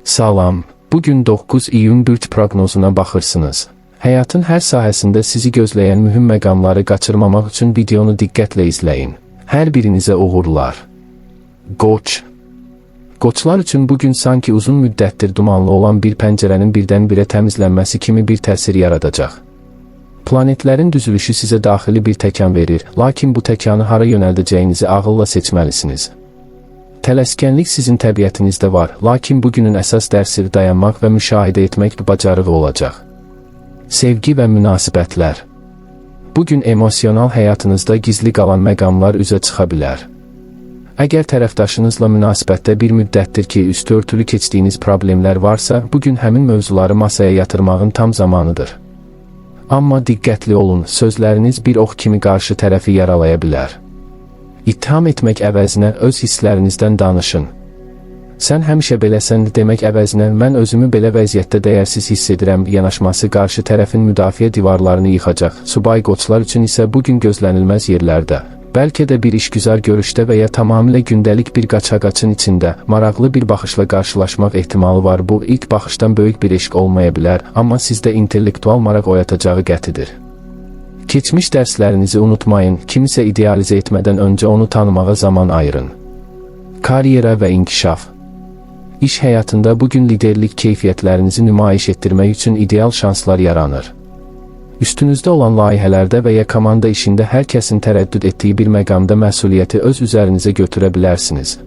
Salam, bugün 9 iyun bürc proqnozuna baxırsınız. Həyatın hər sahəsində sizi gözləyən mühüm məqamları qaçırmamaq üçün videonu diqqətlə izləyin. Hər birinizə uğurlar. Qoç. Qoçlar üçün bugün sanki uzun müddətdir dumanlı olan bir pəncərənin birdən-birə təmizlənməsi kimi bir təsir yaradacaq. Planetlərin düzülüşü sizə daxili bir təkan verir, lakin bu təkanı hara yönəldəcəyinizi ağılla seçməlisiniz. Tələskənlik sizin təbiətinizdə var, lakin bugünün əsas dərsi dayanmaq və müşahidə etmək bacarığı olacaq. Sevgi və münasibətlər. Bugün emosional həyatınızda gizli qalan məqamlar üzə çıxa bilər. Əgər tərəfdaşınızla münasibətdə bir müddətdir ki, üstü örtülü keçdiyiniz problemlər varsa, bugün həmin mövzuları masaya yatırmağın tam zamanıdır. Amma diqqətli olun, sözləriniz bir ox kimi qarşı tərəfi yaralaya bilər. İttiham etmək əvəzinə öz hisslərinizdən danışın. Sən həmişə beləsən demək əvəzinə mən özümü belə vəziyyətdə dəyərsiz hiss edirəm yanaşması qarşı tərəfin müdafiə divarlarını yıxacaq. Subay qoçlar üçün isə bugün gözlənilməz yerlərdə, bəlkə də bir işgüzar görüşdə və ya tamamilə gündəlik bir qaça-qaçın içində maraqlı bir baxışla qarşılaşmaq ehtimalı var. Bu ilk baxışdan böyük bir eşq olmaya bilər, amma sizdə intellektual maraq oyatacağı qətidir. Keçmiş dərslərinizi unutmayın, kimisə idealizə etmədən öncə onu tanımağa zaman ayırın. Karyera və inkişaf. İş həyatında bugün liderlik keyfiyyətlərinizi nümayiş etdirmək üçün ideal şanslar yaranır. Üstünüzdə olan layihələrdə və ya komanda işində hər kəsin tərəddüd etdiyi bir məqamda məsuliyyəti öz üzərinizə götürə bilərsiniz.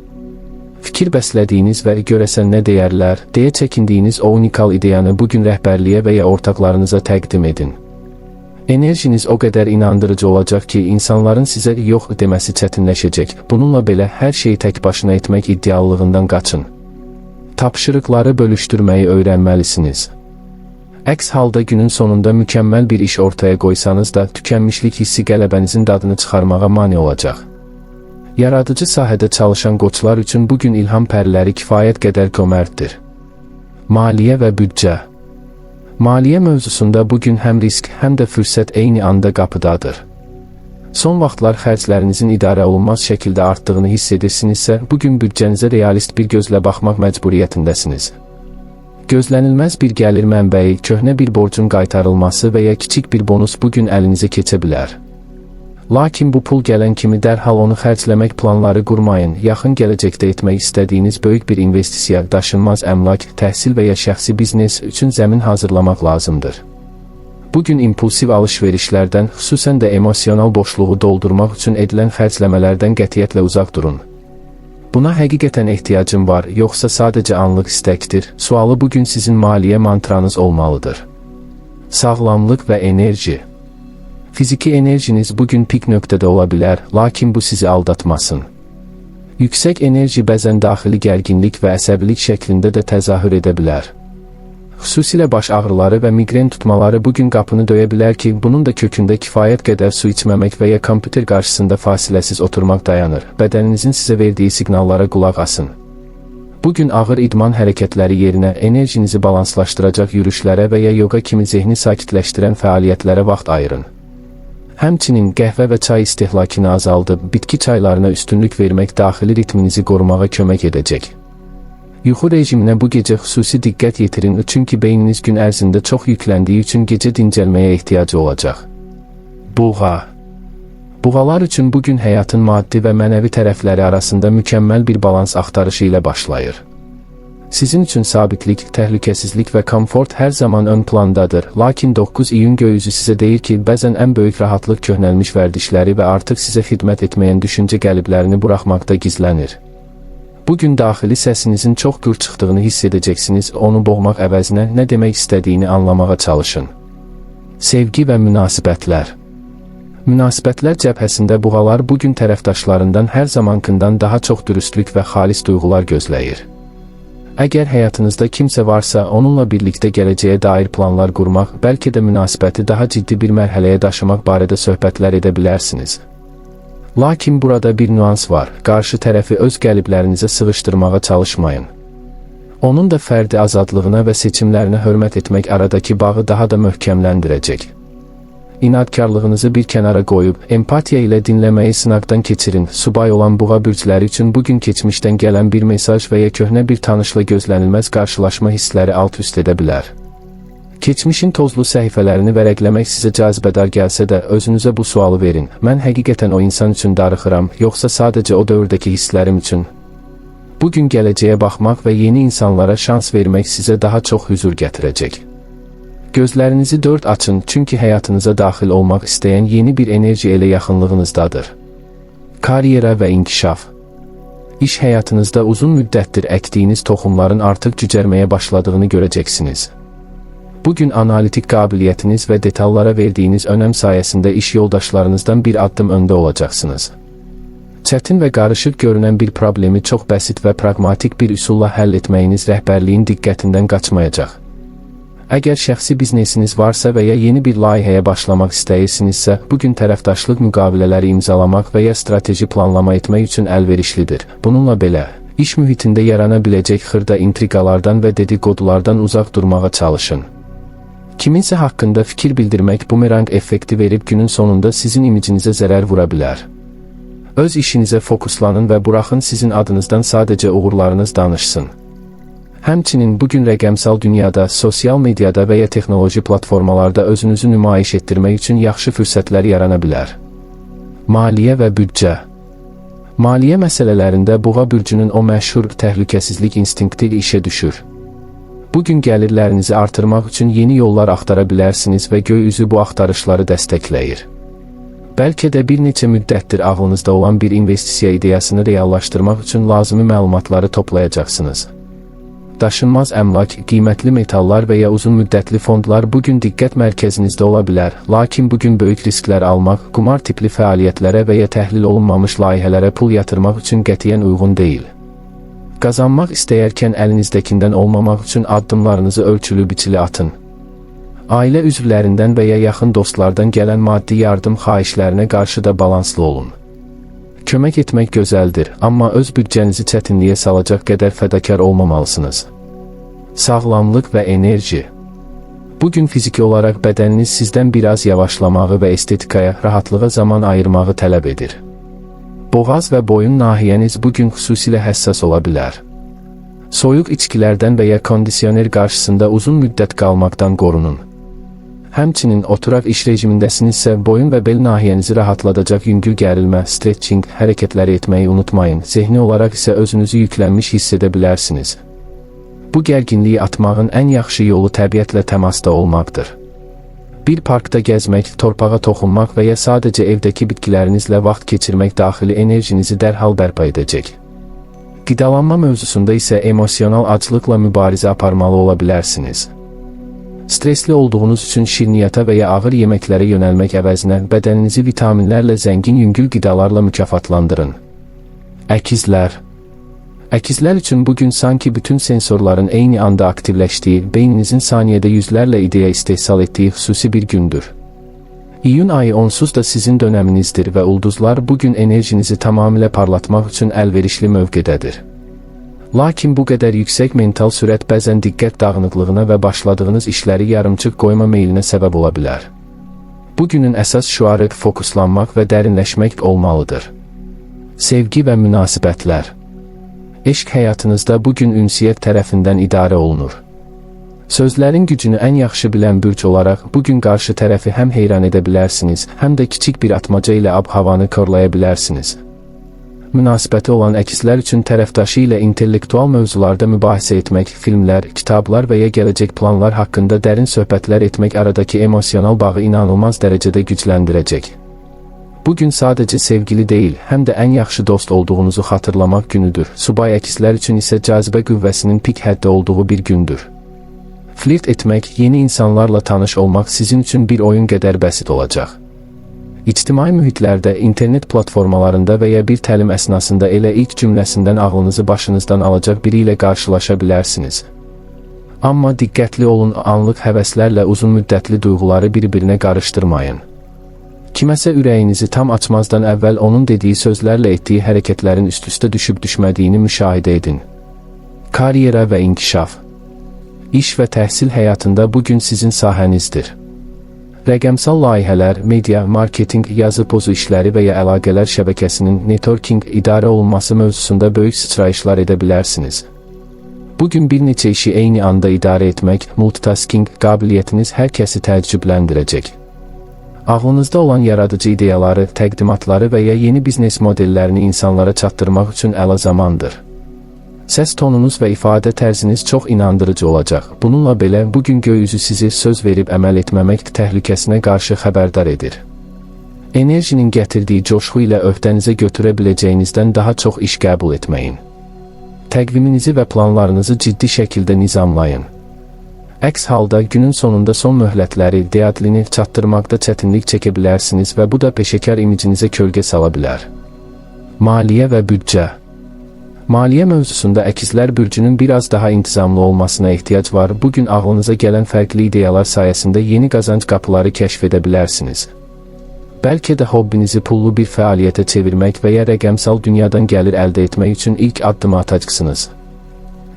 Fikir bəslədiyiniz və görəsən nə deyərlər, deyə çəkindiyiniz o unikal ideyanı bugün rəhbərliyə və ya ortaqlarınıza təqdim edin. Enerjiniz o qədər inandırıcı olacaq ki, insanların sizə yox deməsi çətinləşəcək. Bununla belə hər şeyi tək başına etmək iddialılığından qaçın. Tapşırıqları bölüşdürməyi öyrənməlisiniz. Əks halda günün sonunda mükəmməl bir iş ortaya qoysanız da tükənmişlik hissi qələbənizin dadını çıxarmağa mane olacaq. Yaradıcı sahədə çalışan qoçlar üçün bugün ilham pərləri kifayət qədər cömərtdir. Maliyyə və büdcə. Maliyyə mövzusunda bugün həm risk, həm də fürsət eyni anda qapıdadır. Son vaxtlar xərclərinizin idarə olunmaz şəkildə artdığını hiss edirsinizsə, bugün büdcənizə realist bir gözlə baxmaq məcburiyyətindəsiniz. Gözlənilməz bir gəlir mənbəyi, köhnə bir borcun qaytarılması və ya kiçik bir bonus bugün əlinizə keçə bilər. Lakin bu pul gələn kimi dərhal onu xərcləmək planları qurmayın. Yaxın gələcəkdə etmək istədiyiniz böyük bir investisiya, daşınmaz əmlak, təhsil və ya şəxsi biznes üçün zəmin hazırlamaq lazımdır. Bugün impulsiv alış-verişlərdən, xüsusən də emosional boşluğu doldurmaq üçün edilən xərcləmələrdən qətiyyətlə uzaq durun. Buna həqiqətən ehtiyacım var, yoxsa sadəcə anlıq istəkdir? Sualı bugün sizin maliyyə mantranız olmalıdır. Sağlamlıq və enerji. Fiziki enerjiniz bugün pik nöqtədə ola bilər, lakin bu sizi aldatmasın. Yüksək enerji bəzən daxili gərginlik və əsəbilik şəklində də təzahür edə bilər. Xüsusilə baş ağrıları və migren tutmaları bugün qapını döyə bilər ki, bunun da kökündə kifayət qədər su içməmək və ya kompüter qarşısında fasiləsiz oturmaq dayanır. Bədəninizin sizə verdiyi siqnallara qulaq asın. Bugün ağır idman hərəkətləri yerinə enerjinizi balanslaşdıracaq yürüşlərə və ya yoga kimi zehni sakitləşdirən fəaliyyətlərə vaxt ayırın. Həmçinin qəhvə və çay istehlakını azaldıb, bitki çaylarına üstünlük vermək daxili ritminizi qorumağa kömək edəcək. Yuxu rejiminə bu gecə xüsusi diqqət yetirin, çünki beyniniz gün ərzində çox yükləndiyi üçün gecə dincəlməyə ehtiyacı olacaq. Buğa. Buğalar üçün bugün həyatın maddi və mənəvi tərəfləri arasında mükəmməl bir balans axtarışı ilə başlayır. Sizin üçün sabitlik, təhlükəsizlik və komfort hər zaman ön plandadır, lakin 9 iyun göyüzü sizə deyir ki, bəzən ən böyük rahatlıq köhnəlmiş vərdişləri və artıq sizə xidmət etməyən düşüncə qəliblərini buraxmaqda gizlənir. Bugün daxili səsinizin çox gür çıxdığını hiss edəcəksiniz, onu boğmaq əvəzinə nə demək istədiyini anlamağa çalışın. Sevgi və münasibətlər. Münasibətlər cəbhəsində buğalar bugün tərəfdaşlarından hər zamankından daha çox dürüstlük və xalis duyğular gözləyir. Əgər həyatınızda kimsə varsa, onunla birlikdə gələcəyə dair planlar qurmaq, bəlkə də münasibəti daha ciddi bir mərhələyə daşımaq barədə söhbətlər edə bilərsiniz. Lakin burada bir nüans var, qarşı tərəfi öz qəliblərinizə sığışdırmağa çalışmayın. Onun da fərdi azadlığına və seçimlərinə hörmət etmək aradakı bağı daha da möhkəmləndirəcək. İnadkarlığınızı bir kənara qoyub, empatiya ilə dinləməyi sınaqdan keçirin. Subay olan Boğa bürcləri üçün bugün keçmişdən gələn bir mesaj və ya köhnə bir tanışla gözlənilməz qarşılaşma hissləri alt-üst edə bilər. Keçmişin tozlu səhifələrini vərəqləmək sizə cazibədar gəlsə də, özünüzə bu sualı verin: mən həqiqətən o insan üçün darıxıram, yoxsa sadəcə o dövrdəki hisslərim üçün? Bugün gələcəyə baxmaq və yeni insanlara şans vermək sizə daha çox hüzur gətirəcək. Gözlərinizi dörd açın, çünki həyatınıza daxil olmaq istəyən yeni bir enerji elə yaxınlığınızdadır. Karyera və inkişaf. İş həyatınızda uzun müddətdir əkdiyiniz toxumların artıq cücərməyə başladığını görəcəksiniz. Bugün analitik qabiliyyətiniz və detallara verdiyiniz önəm sayəsində iş yoldaşlarınızdan bir addım öndə olacaqsınız. Çətin və qarışıq görünən bir problemi çox bəsit və praqmatik bir üsulla həll etməyiniz rəhbərliyin diqqətindən qaçmayacaq. Əgər şəxsi biznesiniz varsa və ya yeni bir layihəyə başlamaq istəyirsinizsə, bugün tərəfdaşlıq müqavilələri imzalamaq və ya strateji planlama etmək üçün əlverişlidir. Bununla belə, iş mühitində yarana biləcək xırda intriqalardan və dedikodulardan uzaq durmağa çalışın. Kiminsə haqqında fikir bildirmək bumerang effekti verib günün sonunda sizin imicinizə zərər vura bilər. Öz işinizə fokuslanın və buraxın sizin adınızdan sadəcə uğurlarınız danışsın. Həmçinin bugün rəqəmsal dünyada, sosial mediada və ya texnoloji platformalarda özünüzü nümayiş etdirmək üçün yaxşı fürsətlər yarana bilər. Maliyyə və büdcə. Maliyyə məsələlərində Boğa bürcünün o məşhur təhlükəsizlik instinkti işə düşür. Bugün gəlirlərinizi artırmaq üçün yeni yollar axtara bilərsiniz və göy üzü bu axtarışları dəstəkləyir. Bəlkə də bir neçə müddətdir ağlınızda olan bir investisiya ideyasını reallaşdırmaq üçün lazımi məlumatları toplayacaqsınız. Daşınmaz əmlak, qiymətli metallar və ya uzun müddətli fondlar bugün diqqət mərkəzinizdə ola bilər, lakin bugün böyük risklər almaq, qumar tipli fəaliyyətlərə və ya təhlil olunmamış layihələrə pul yatırmaq üçün qətiyyən uyğun deyil. Qazanmaq istəyərkən əlinizdəkindən olmamaq üçün addımlarınızı ölçülü biçili atın. Ailə üzvlərindən və ya yaxın dostlardan gələn maddi yardım xahişlərinə qarşı da balanslı olun. Kömək etmək gözəldir, amma öz büdcənizi çətinliyə salacaq qədər fədakar olmamalısınız. Sağlamlıq və enerji. Bugün fiziki olaraq bədəniniz sizdən biraz yavaşlamağı və estetikaya, rahatlığa zaman ayırmağı tələb edir. Boğaz və boyun nahiyəniz bugün xüsusilə həssas ola bilər. Soyuq içkilərdən və ya kondisioner qarşısında uzun müddət qalmaqdan qorunun. Həmçinin oturaq iş rejimindəsinizsə, boyun və bel nahiyənizi rahatladacaq yüngül gərilmə, stretching hərəkətləri etməyi unutmayın. Zehni olaraq isə özünüzü yüklənmiş hiss edə bilərsiniz. Bu gərginliyi atmağın ən yaxşı yolu təbiətlə təmasda olmaqdır. Bir parkda gəzmək, torpağa toxunmaq və ya sadəcə evdəki bitkilərinizlə vaxt keçirmək daxili enerjinizi dərhal bərpa edəcək. Qidalanma mövzusunda isə emosional aclıqla mübarizə aparmalı ola bilərsiniz. Stresli olduğunuz üçün şirniyyata və ya ağır yeməklərə yönəlmək əvəzinə bədəninizi vitaminlərlə zəngin yüngül qidalarla mükafatlandırın. Əkizlər. Əkizlər üçün bugün sanki bütün sensorların eyni anda aktivləşdiyi, beyninizin saniyədə yüzlərlə ideya istehsal etdiyi xüsusi bir gündür. İyun ayı onsuz da sizin dönəminizdir və ulduzlar bugün enerjinizi tamamilə parlatmaq üçün əlverişli mövqedədir. Lakin bu qədər yüksək mental sürət bəzən diqqət dağınıqlığına və başladığınız işləri yarımçıq qoyma meylinə səbəb ola bilər. Bugünün əsas şüarı fokuslanmaq və dərinləşmək olmalıdır. Sevgi və münasibətlər. Eşq həyatınızda bugün ünsiyyət tərəfindən idarə olunur. Sözlərin gücünü ən yaxşı bilən bürc olaraq bugün qarşı tərəfi həm heyran edə bilərsiniz, həm də kiçik bir atmaca ilə ab-havanı korlaya bilərsiniz. Münasibəti olan əkizlər üçün tərəfdaşı ilə intellektual mövzularda mübahisə etmək, filmlər, kitablar və ya gələcək planlar haqqında dərin söhbətlər etmək aradakı emosional bağı inanılmaz dərəcədə gücləndirəcək. Bugün sadəcə sevgili deyil, həm də ən yaxşı dost olduğunuzu xatırlamaq günüdür. Subay əkizlər üçün isə cazibə qüvvəsinin pik həddə olduğu bir gündür. Flirt etmək, yeni insanlarla tanış olmaq sizin üçün bir oyun qədər bəsit olacaq. İctimai mühitlərdə, internet platformalarında və ya bir təlim əsnasında elə ilk cümləsindən ağlınızı başınızdan alacaq biri ilə qarşılaşa bilərsiniz. Amma diqqətli olun, anlıq həvəslərlə uzun müddətli duyğuları bir-birinə qarışdırmayın. Kiməsə ürəyinizi tam açmazdan əvvəl onun dediyi sözlərlə etdiyi hərəkətlərin üst-üstə düşüb düşmədiyini müşahidə edin. Karyera və inkişaf. İş və təhsil həyatında bugün sizin sahənizdir. Rəqəmsal layihələr, media, marketinq, yazı pozu işləri və ya əlaqələr şəbəkəsinin networking idarə olunması mövzusunda böyük sıçrayışlar edə bilərsiniz. Bugün bir neçə işi eyni anda idarə etmək, multitasking qabiliyyətiniz hər kəsi təəccübləndirəcək. Ağlınızda olan yaradıcı ideyaları, təqdimatları və ya yeni biznes modellərini insanlara çatdırmaq üçün əla zamandır. Səs tonunuz və ifadə tərziniz çox inandırıcı olacaq. Bununla belə, bugün göy üzü sizi söz verib əməl etməmək təhlükəsinə qarşı xəbərdar edir. Enerjinin gətirdiyi coşqu ilə öhdənizə götürə biləcəyinizdən daha çox iş qəbul etməyin. Təqviminizi və planlarınızı ciddi şəkildə nizamlayın. Əks halda günün sonunda son möhlətləri, deadlini çatdırmaqda çətinlik çəkə bilərsiniz və bu da peşəkar imicinizə kölgə sala bilər. Maliyyə və büdcə. Maliyyə mövzusunda əkizlər bürcünün biraz daha intizamlı olmasına ehtiyac var. Bugün ağlınıza gələn fərqli ideyalar sayəsində yeni qazanc qapıları kəşf edə bilərsiniz. Bəlkə də hobbinizi pullu bir fəaliyyətə çevirmək və ya rəqəmsal dünyadan gəlir əldə etmək üçün ilk addımı atacaqsınız.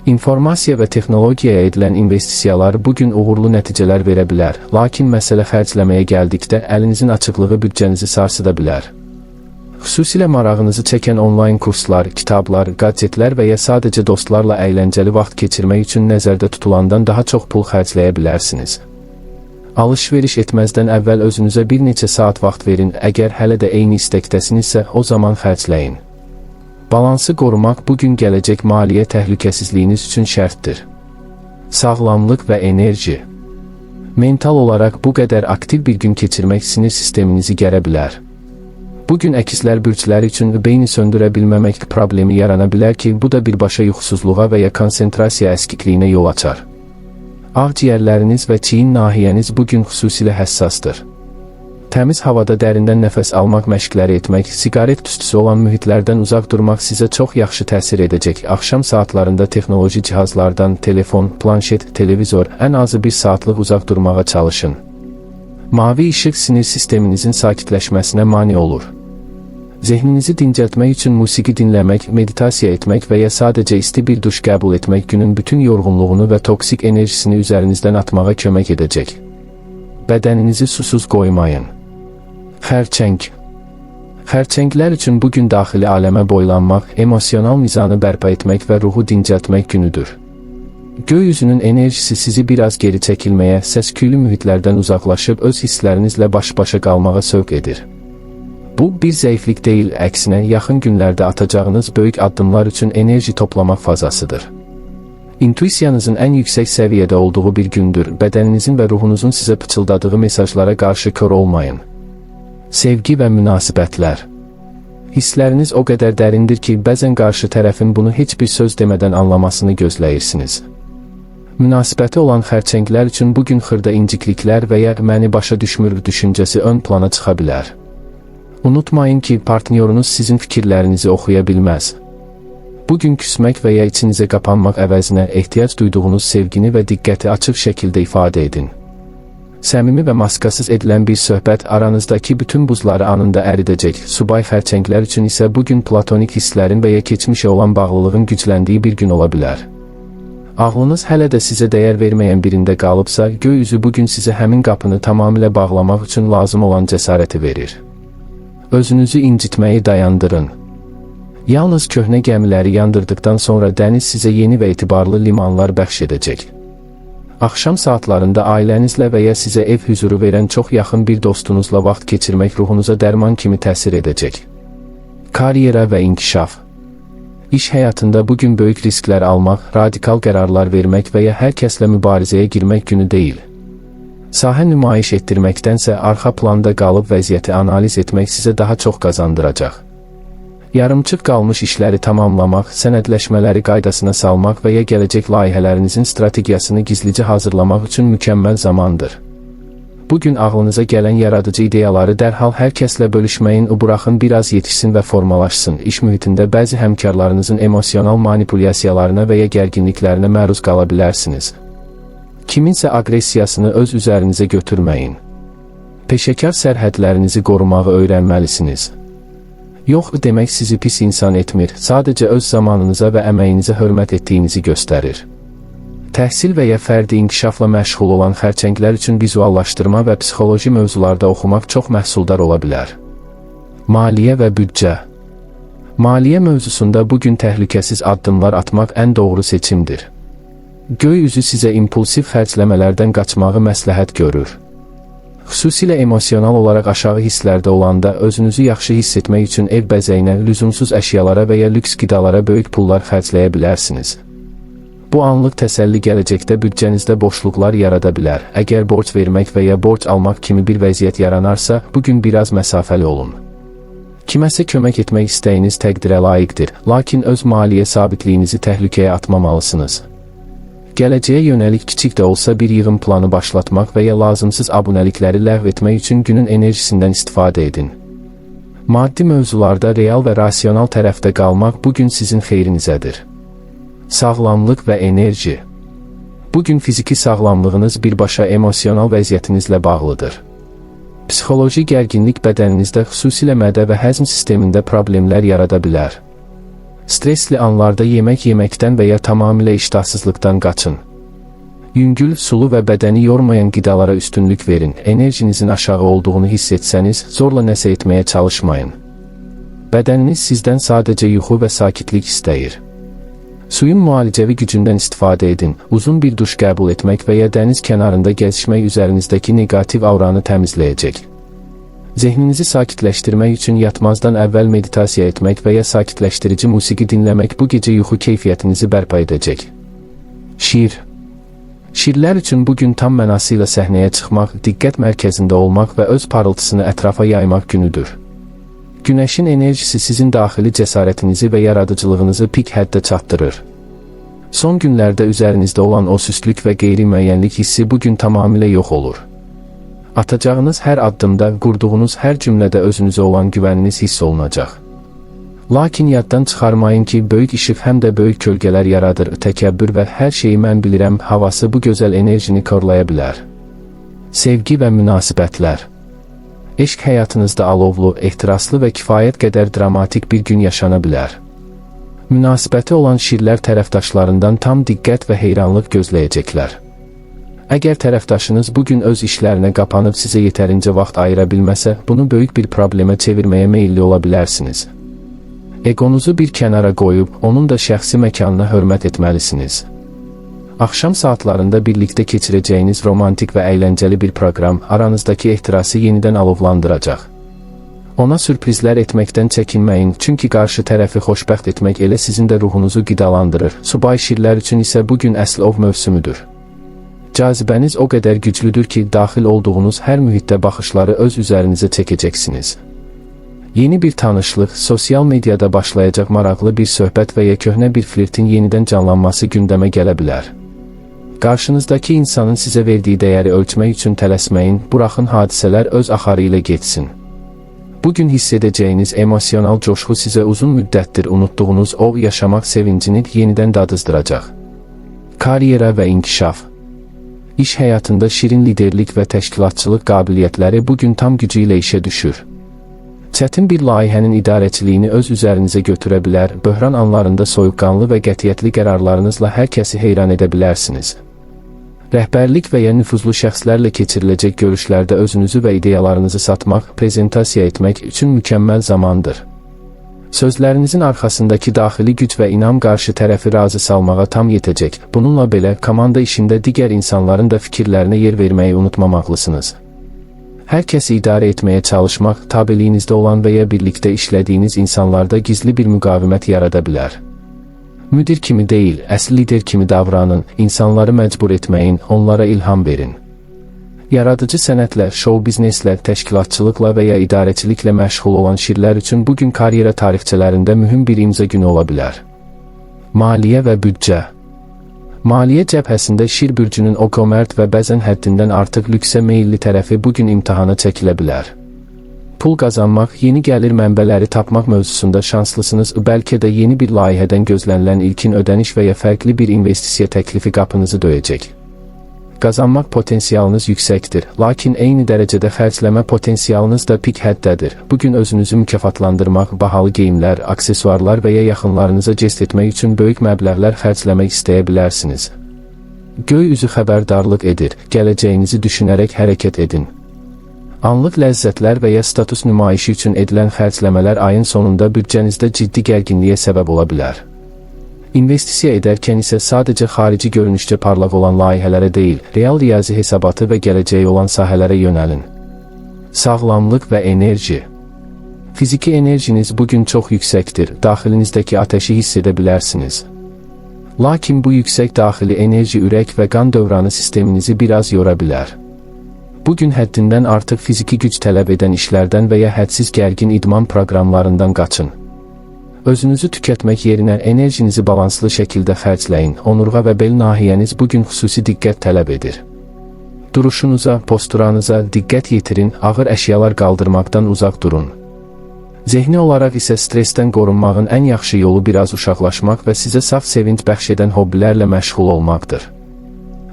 İnformasiya və texnologiyaya edilən investisiyalar bugün uğurlu nəticələr verə bilər, lakin məsələ xərcləməyə gəldikdə əlinizin açıqlığı büdcənizi sarsıda bilər. Xüsusilə marağınızı çəkən onlayn kurslar, kitablar, gadjetlər və ya sadəcə dostlarla əyləncəli vaxt keçirmək üçün nəzərdə tutulandan daha çox pul xərcləyə bilərsiniz. Alış-veriş etməzdən əvvəl özünüzə bir neçə saat vaxt verin, əgər hələ də eyni istəkdəsinizsə, o zaman xərcləyin. Balansı qorumaq bugün gələcək maliyyə təhlükəsizliyiniz üçün şərtdir. Sağlamlıq və enerji. Mental olaraq bu qədər aktiv bir gün keçirmək sinir sisteminizi gərə bilər. Bugün əkizlər bürcləri üçün beyni söndürə bilməmək problemi yarana bilər ki, bu da birbaşa yuxusuzluğa və ya konsentrasiya əskikliyinə yol açar. Ağciyərləriniz və çiyin nahiyəniz bugün xüsusilə həssasdır. Təmiz havada dərindən nəfəs almaq məşqləri etmək, siqaret tüstüsü olan mühitlərdən uzaq durmaq sizə çox yaxşı təsir edəcək. Axşam saatlarında texnoloji cihazlardan, telefon, planşet, televizor, ən azı bir saatlıq uzaq durmağa çalışın. Mavi işıq sinir sisteminizin sakitləşməsinə mane olur. Zehninizi dincəltmək üçün musiqi dinləmək, meditasiya etmək və ya sadəcə isti bir duş qəbul etmək günün bütün yorğunluğunu və toksik enerjisini üzərinizdən atmağa kömək edəcək. Bədəninizi susuz qoymayın. Xərçəng. Xərçənglər üçün bugün daxili aləmə boylanmaq, emosional mizanı bərpa etmək və ruhu dincəltmək günüdür. Göy üzünün enerjisi sizi biraz geri çəkilməyə, səs-küylü mühitlərdən uzaqlaşıb öz hisslərinizlə baş-başa qalmağa sövq edir. Bu, bir zəiflik deyil, əksinə yaxın günlərdə atacağınız böyük addımlar üçün enerji toplamaq fazasıdır. İntuisiyanızın ən yüksək səviyyədə olduğu bir gündür, bədəninizin və ruhunuzun sizə pıçıldadığı mesajlara qarşı kör olmayın. Sevgi və münasibətlər. Hissləriniz o qədər dərindir ki, bəzən qarşı tərəfin bunu heç bir söz demədən anlamasını gözləyirsiniz. Münasibəti olan xərçənglər üçün bugün xırda incikliklər və ya məni başa düşmür düşüncəsi ön plana çıxa bilər. Unutmayın ki, partnyorunuz sizin fikirlərinizi oxuya bilməz. Bugün küsmək və ya içinizə qapanmaq əvəzinə ehtiyac duyduğunuz sevgini və diqqəti açıq şəkildə ifadə edin. Səmimi və maskasız edilən bir söhbət aranızdakı bütün buzları anında əridəcək. Subay xərçənglər üçün isə bugün platonik hisslərin və ya keçmişə olan bağlılığın gücləndiyi bir gün ola bilər. Ağlınız hələ də sizə dəyər verməyən birində qalıbsa, göy üzü bugün sizə həmin qapını tamamilə bağlamaq üçün lazım olan cəsarəti verir. Özünüzü incitməyi dayandırın. Yalnız köhnə gəmiləri yandırdıqdan sonra dəniz sizə yeni və etibarlı limanlar bəxş edəcək. Axşam saatlarında ailənizlə və ya sizə ev hüzuru verən çox yaxın bir dostunuzla vaxt keçirmək ruhunuza dərman kimi təsir edəcək. Karyera və inkişaf. İş həyatında bugün böyük risklər almaq, radikal qərarlar vermək və ya hər kəslə mübarizəyə girmək günü deyil. Sahə nümayiş etdirməkdənsə arxa planda qalıb vəziyyəti analiz etmək sizə daha çox qazandıracaq. Yarımçıq qalmış işləri tamamlamaq, sənədləşmələri qaydasına salmaq və ya gələcək layihələrinizin strategiyasını gizlicə hazırlamaq üçün mükəmməl zamandır. Bugün ağlınıza gələn yaradıcı ideyaları dərhal hər kəslə bölüşməyin, buraxın biraz yetişsin və formalaşsın. İş mühitində bəzi həmkarlarınızın emosional manipulyasiyalarına və ya gərginliklərinə məruz qala bilərsiniz. Kiminsə aqressiyasını öz üzərinizə götürməyin. Peşəkar sərhədlərinizi qorumağı öyrənməlisiniz. Yox demək sizi pis insan etmir, sadəcə öz zamanınıza və əməyinizə hörmət etdiyinizi göstərir. Təhsil və ya fərdi inkişafla məşğul olan xərçənglər üçün vizuallaşdırma və psixoloji mövzularda oxumaq çox məhsuldar ola bilər. Maliyyə və büdcə. Maliyyə mövzusunda bugün təhlükəsiz addımlar atmaq ən doğru seçimdir. Göy üzü sizə impulsiv xərcləmələrdən qaçmağı məsləhət görür. Xüsusilə emosional olaraq aşağı hisslərdə olanda özünüzü yaxşı hiss etmək üçün ev bəzəyinə, lüzumsuz əşyalara və ya lüks qidalara böyük pullar xərcləyə bilərsiniz. Bu anlıq təsəlli gələcəkdə büdcənizdə boşluqlar yarada bilər. Əgər borc vermək və ya borc almaq kimi bir vəziyyət yaranarsa, bugün biraz məsafəli olun. Kiməsə kömək etmək istəyiniz təqdirə layiqdir, lakin öz maliyyə sabitliyinizi təhlükəyə atmamalısınız. Gələcəyə yönəlik kiçik də olsa bir yığım planı başlatmaq və ya lazımsız abunəlikləri ləğv etmək üçün günün enerjisindən istifadə edin. Maddi mövzularda real və rasional tərəfdə qalmaq bugün sizin xeyrinizədir. Sağlamlıq və enerji. Bugün fiziki sağlamlığınız birbaşa emosional vəziyyətinizlə bağlıdır. Psixoloji gərginlik bədəninizdə, xüsusilə mədə və həzm sistemində problemlər yarada bilər. Stresli anlarda yemək yeməkdən və ya tamamilə iştahsızlıqdan qaçın. Yüngül, sulu və bədəni yormayan qidalara üstünlük verin. Enerjinizin aşağı olduğunu hiss etsəniz, zorla nəsə etməyə çalışmayın. Bədəniniz sizdən sadəcə yuxu və sakitlik istəyir. Suyun müalicəvi gücündən istifadə edin. Uzun bir duş qəbul etmək və ya dəniz kənarında gəzişmək üzərinizdəki neqativ auranı təmizləyəcək. Zehninizi sakitləşdirmək üçün yatmazdan əvvəl meditasiya etmək və ya sakitləşdirici musiqi dinləmək bu gecə yuxu keyfiyyətinizi bərpa edəcək. Şiir. Şirlər üçün bugün tam mənası ilə səhnəyə çıxmaq, diqqət mərkəzində olmaq və öz parıltısını ətrafa yaymaq günüdür. Günəşin enerjisi sizin daxili cəsarətinizi və yaradıcılığınızı pik həddə çatdırır. Son günlərdə üzərinizdə olan o süstlük və qeyri-müəyyənlik hissi bugün tamamilə yox olur. Atacağınız hər addımda, qurduğunuz hər cümlədə özünüzə olan güvəniniz hiss olunacaq. Lakin yaddan çıxarmayın ki, böyük işıq həm də böyük kölgələr yaradır. Təkəbbür və hər şeyi mən bilirəm havası bu gözəl enerjini korlaya bilər. Sevgi və münasibətlər. Eşq həyatınızda alovlu, ehtiraslı və kifayət qədər dramatik bir gün yaşana bilər. Münasibəti olan şirlər tərəfdaşlarından tam diqqət və heyranlıq gözləyəcəklər. Əgər tərəfdaşınız bugün öz işlərinə qapanıb sizə yetərincə vaxt ayıra bilməsə, bunu böyük bir problemə çevirməyə meyilli ola bilərsiniz. Egonuzu bir kənara qoyub, onun da şəxsi məkanına hörmət etməlisiniz. Axşam saatlarında birlikdə keçirəcəyiniz romantik və əyləncəli bir proqram aranızdakı ehtirası yenidən alovlandıracaq. Ona sürprizlər etməkdən çəkinməyin, çünki qarşı tərəfi xoşbəxt etmək elə sizin də ruhunuzu qidalandırır. Subay şirlər üçün isə bugün əsl ov mövsümüdür. Cazibəniz o qədər güclüdür ki, daxil olduğunuz hər mühitdə baxışları öz üzərinizə çəkəcəksiniz. Yeni bir tanışlıq, sosial mediada başlayacaq maraqlı bir söhbət və ya köhnə bir flirtin yenidən canlanması gündəmə gələ bilər. Qarşınızdakı insanın sizə verdiyi dəyəri ölçmək üçün tələsməyin, buraxın hadisələr öz axarı ilə getsin. Bugün hiss edəcəyiniz emosional coşqu sizə uzun müddətdir unutduğunuz o yaşamaq sevincini yenidən dadızdıracaq. Karyera və inkişaf. İş həyatında şirin liderlik və təşkilatçılıq qabiliyyətləri bugün tam gücü ilə işə düşür. Çətin bir layihənin idarəçiliyini öz üzərinizə götürə bilər, böhran anlarında soyuqqanlı və qətiyyətli qərarlarınızla hər kəsi heyran edə bilərsiniz. Rəhbərlik və ya nüfuzlu şəxslərlə keçiriləcək görüşlərdə özünüzü və ideyalarınızı satmaq, prezentasiya etmək üçün mükəmməl zamandır. Sözlərinizin arxasındakı daxili güc və inam qarşı tərəfi razı salmağa tam yetəcək. Bununla belə, komanda işində digər insanların da fikirlərinə yer verməyi unutmamalısınız. Hər kəsi idarə etməyə çalışmaq, tabeliyinizdə olan və ya birlikdə işlədiyiniz insanlarda gizli bir müqavimət yarada bilər. Müdir kimi deyil, əsl lider kimi davranın, insanları məcbur etməyin, onlara ilham verin. Yaradıcı sənətlə, şou bizneslə, təşkilatçılıqla və ya idarəçiliklə məşğul olan şirlər üçün bugün karyera tarixçələrində mühüm bir imza günü ola bilər. Maliyyə və büdcə. Maliyyə cəbhəsində şir bürcünün o komərd və bəzən həddindən artıq lüksə meyilli tərəfi bugün imtahana çəkilə bilər. Pul qazanmaq, yeni gəlir mənbələri tapmaq mövzusunda şanslısınız, bəlkə də yeni bir layihədən gözlənilən ilkin ödəniş və ya fərqli bir investisiya təklifi qapınızı döyəcək. Qazanmaq potensialınız yüksəkdir, lakin eyni dərəcədə xərcləmə potensialınız da pik həddədir. Bugün özünüzü mükafatlandırmaq, bahalı geyimlər, aksesuarlar və ya yaxınlarınıza jest etmək üçün böyük məbləğlər xərcləmək istəyə bilərsiniz. Göy üzü xəbərdarlıq edir, gələcəyinizi düşünərək hərəkət edin. Anlıq ləzzətlər və ya status nümayişi üçün edilən xərcləmələr ayın sonunda büdcənizdə ciddi gərginliyə səbəb ola bilər. İnvestisiya edərkən isə sadəcə xarici görünüşcə parlaq olan layihələrə deyil, real riyazi hesabatı və gələcəyi olan sahələrə yönəlin. Sağlamlıq və enerji. Fiziki enerjiniz bugün çox yüksəkdir, daxilinizdəki ateşi hiss edə bilərsiniz. Lakin bu yüksək daxili enerji ürək və qan dövranı sisteminizi biraz yora bilər. Bugün həddindən artıq fiziki güc tələb edən işlərdən və ya hədsiz gərgin idman proqramlarından qaçın. Özünüzü tükətmək yerinə enerjinizi balanslı şəkildə xərcləyin. Onurğa və bel nahiyəniz bugün xüsusi diqqət tələb edir. Duruşunuza, posturanıza diqqət yetirin, ağır əşyalar qaldırmaqdan uzaq durun. Zehni olaraq isə stressdən qorunmağın ən yaxşı yolu biraz uşaqlaşmaq və sizə saf sevinç bəxş edən hobbilərlə məşğul olmaqdır.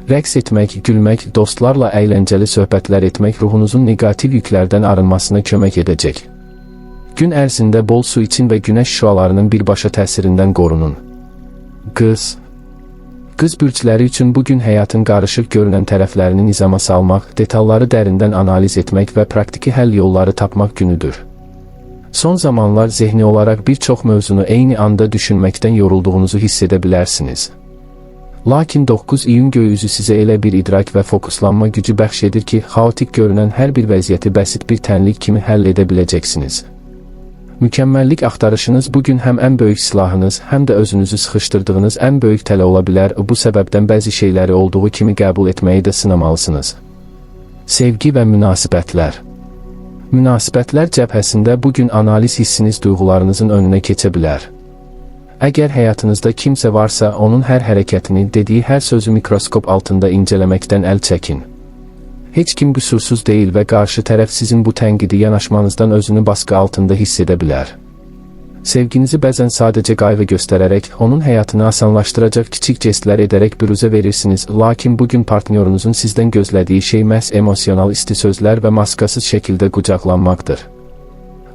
Rəqs etmək, gülmək, dostlarla əyləncəli söhbətlər etmək ruhunuzun negativ yüklərdən arınmasına kömək edəcək. Gün ərzində bol su için və günəş şüalarının birbaşa təsirindən qorunun. Qız bürcləri üçün bugün həyatın qarışıq görünən tərəflərini nizama salmaq, detalları dərindən analiz etmək və praktiki həll yolları tapmaq günüdür. Son zamanlar zehni olaraq bir çox mövzunu eyni anda düşünməkdən yorulduğunuzu hiss edə bilərsiniz. Lakin 9 iyun göy üzü sizə elə bir idrak və fokuslanma gücü bəxş edir ki, xaotik görünən hər bir vəziyyəti bəsit bir tənlik kimi həll edə biləcəksiniz. Mükəmməllik axtarışınız bugün həm ən böyük silahınız, həm də özünüzü sıxışdırdığınız ən böyük tələ ola bilər. Bu səbəbdən bəzi şeyləri olduğu kimi qəbul etməyi də sınamalısınız. Sevgi və münasibətlər. Münasibətlər cəbhəsində bugün analiz hissiniz duyğularınızın önünə keçə bilər. Əgər həyatınızda kimsə varsa, onun hər hərəkətini, dediyi hər sözü mikroskop altında incələməkdən əl çəkin. Heç kim qüsursuz deyil və qarşı tərəf sizin bu tənqidi yanaşmanızdan özünü baskı altında hiss edə bilər. Sevginizi bəzən sadəcə qayğı göstərərək, onun həyatını asanlaşdıracaq kiçik jestlər edərək büruzə verirsiniz, lakin bugün partnyorunuzun sizdən gözlədiyi şey məhz emosional isti sözlər və maskasız şəkildə qucaqlanmaqdır.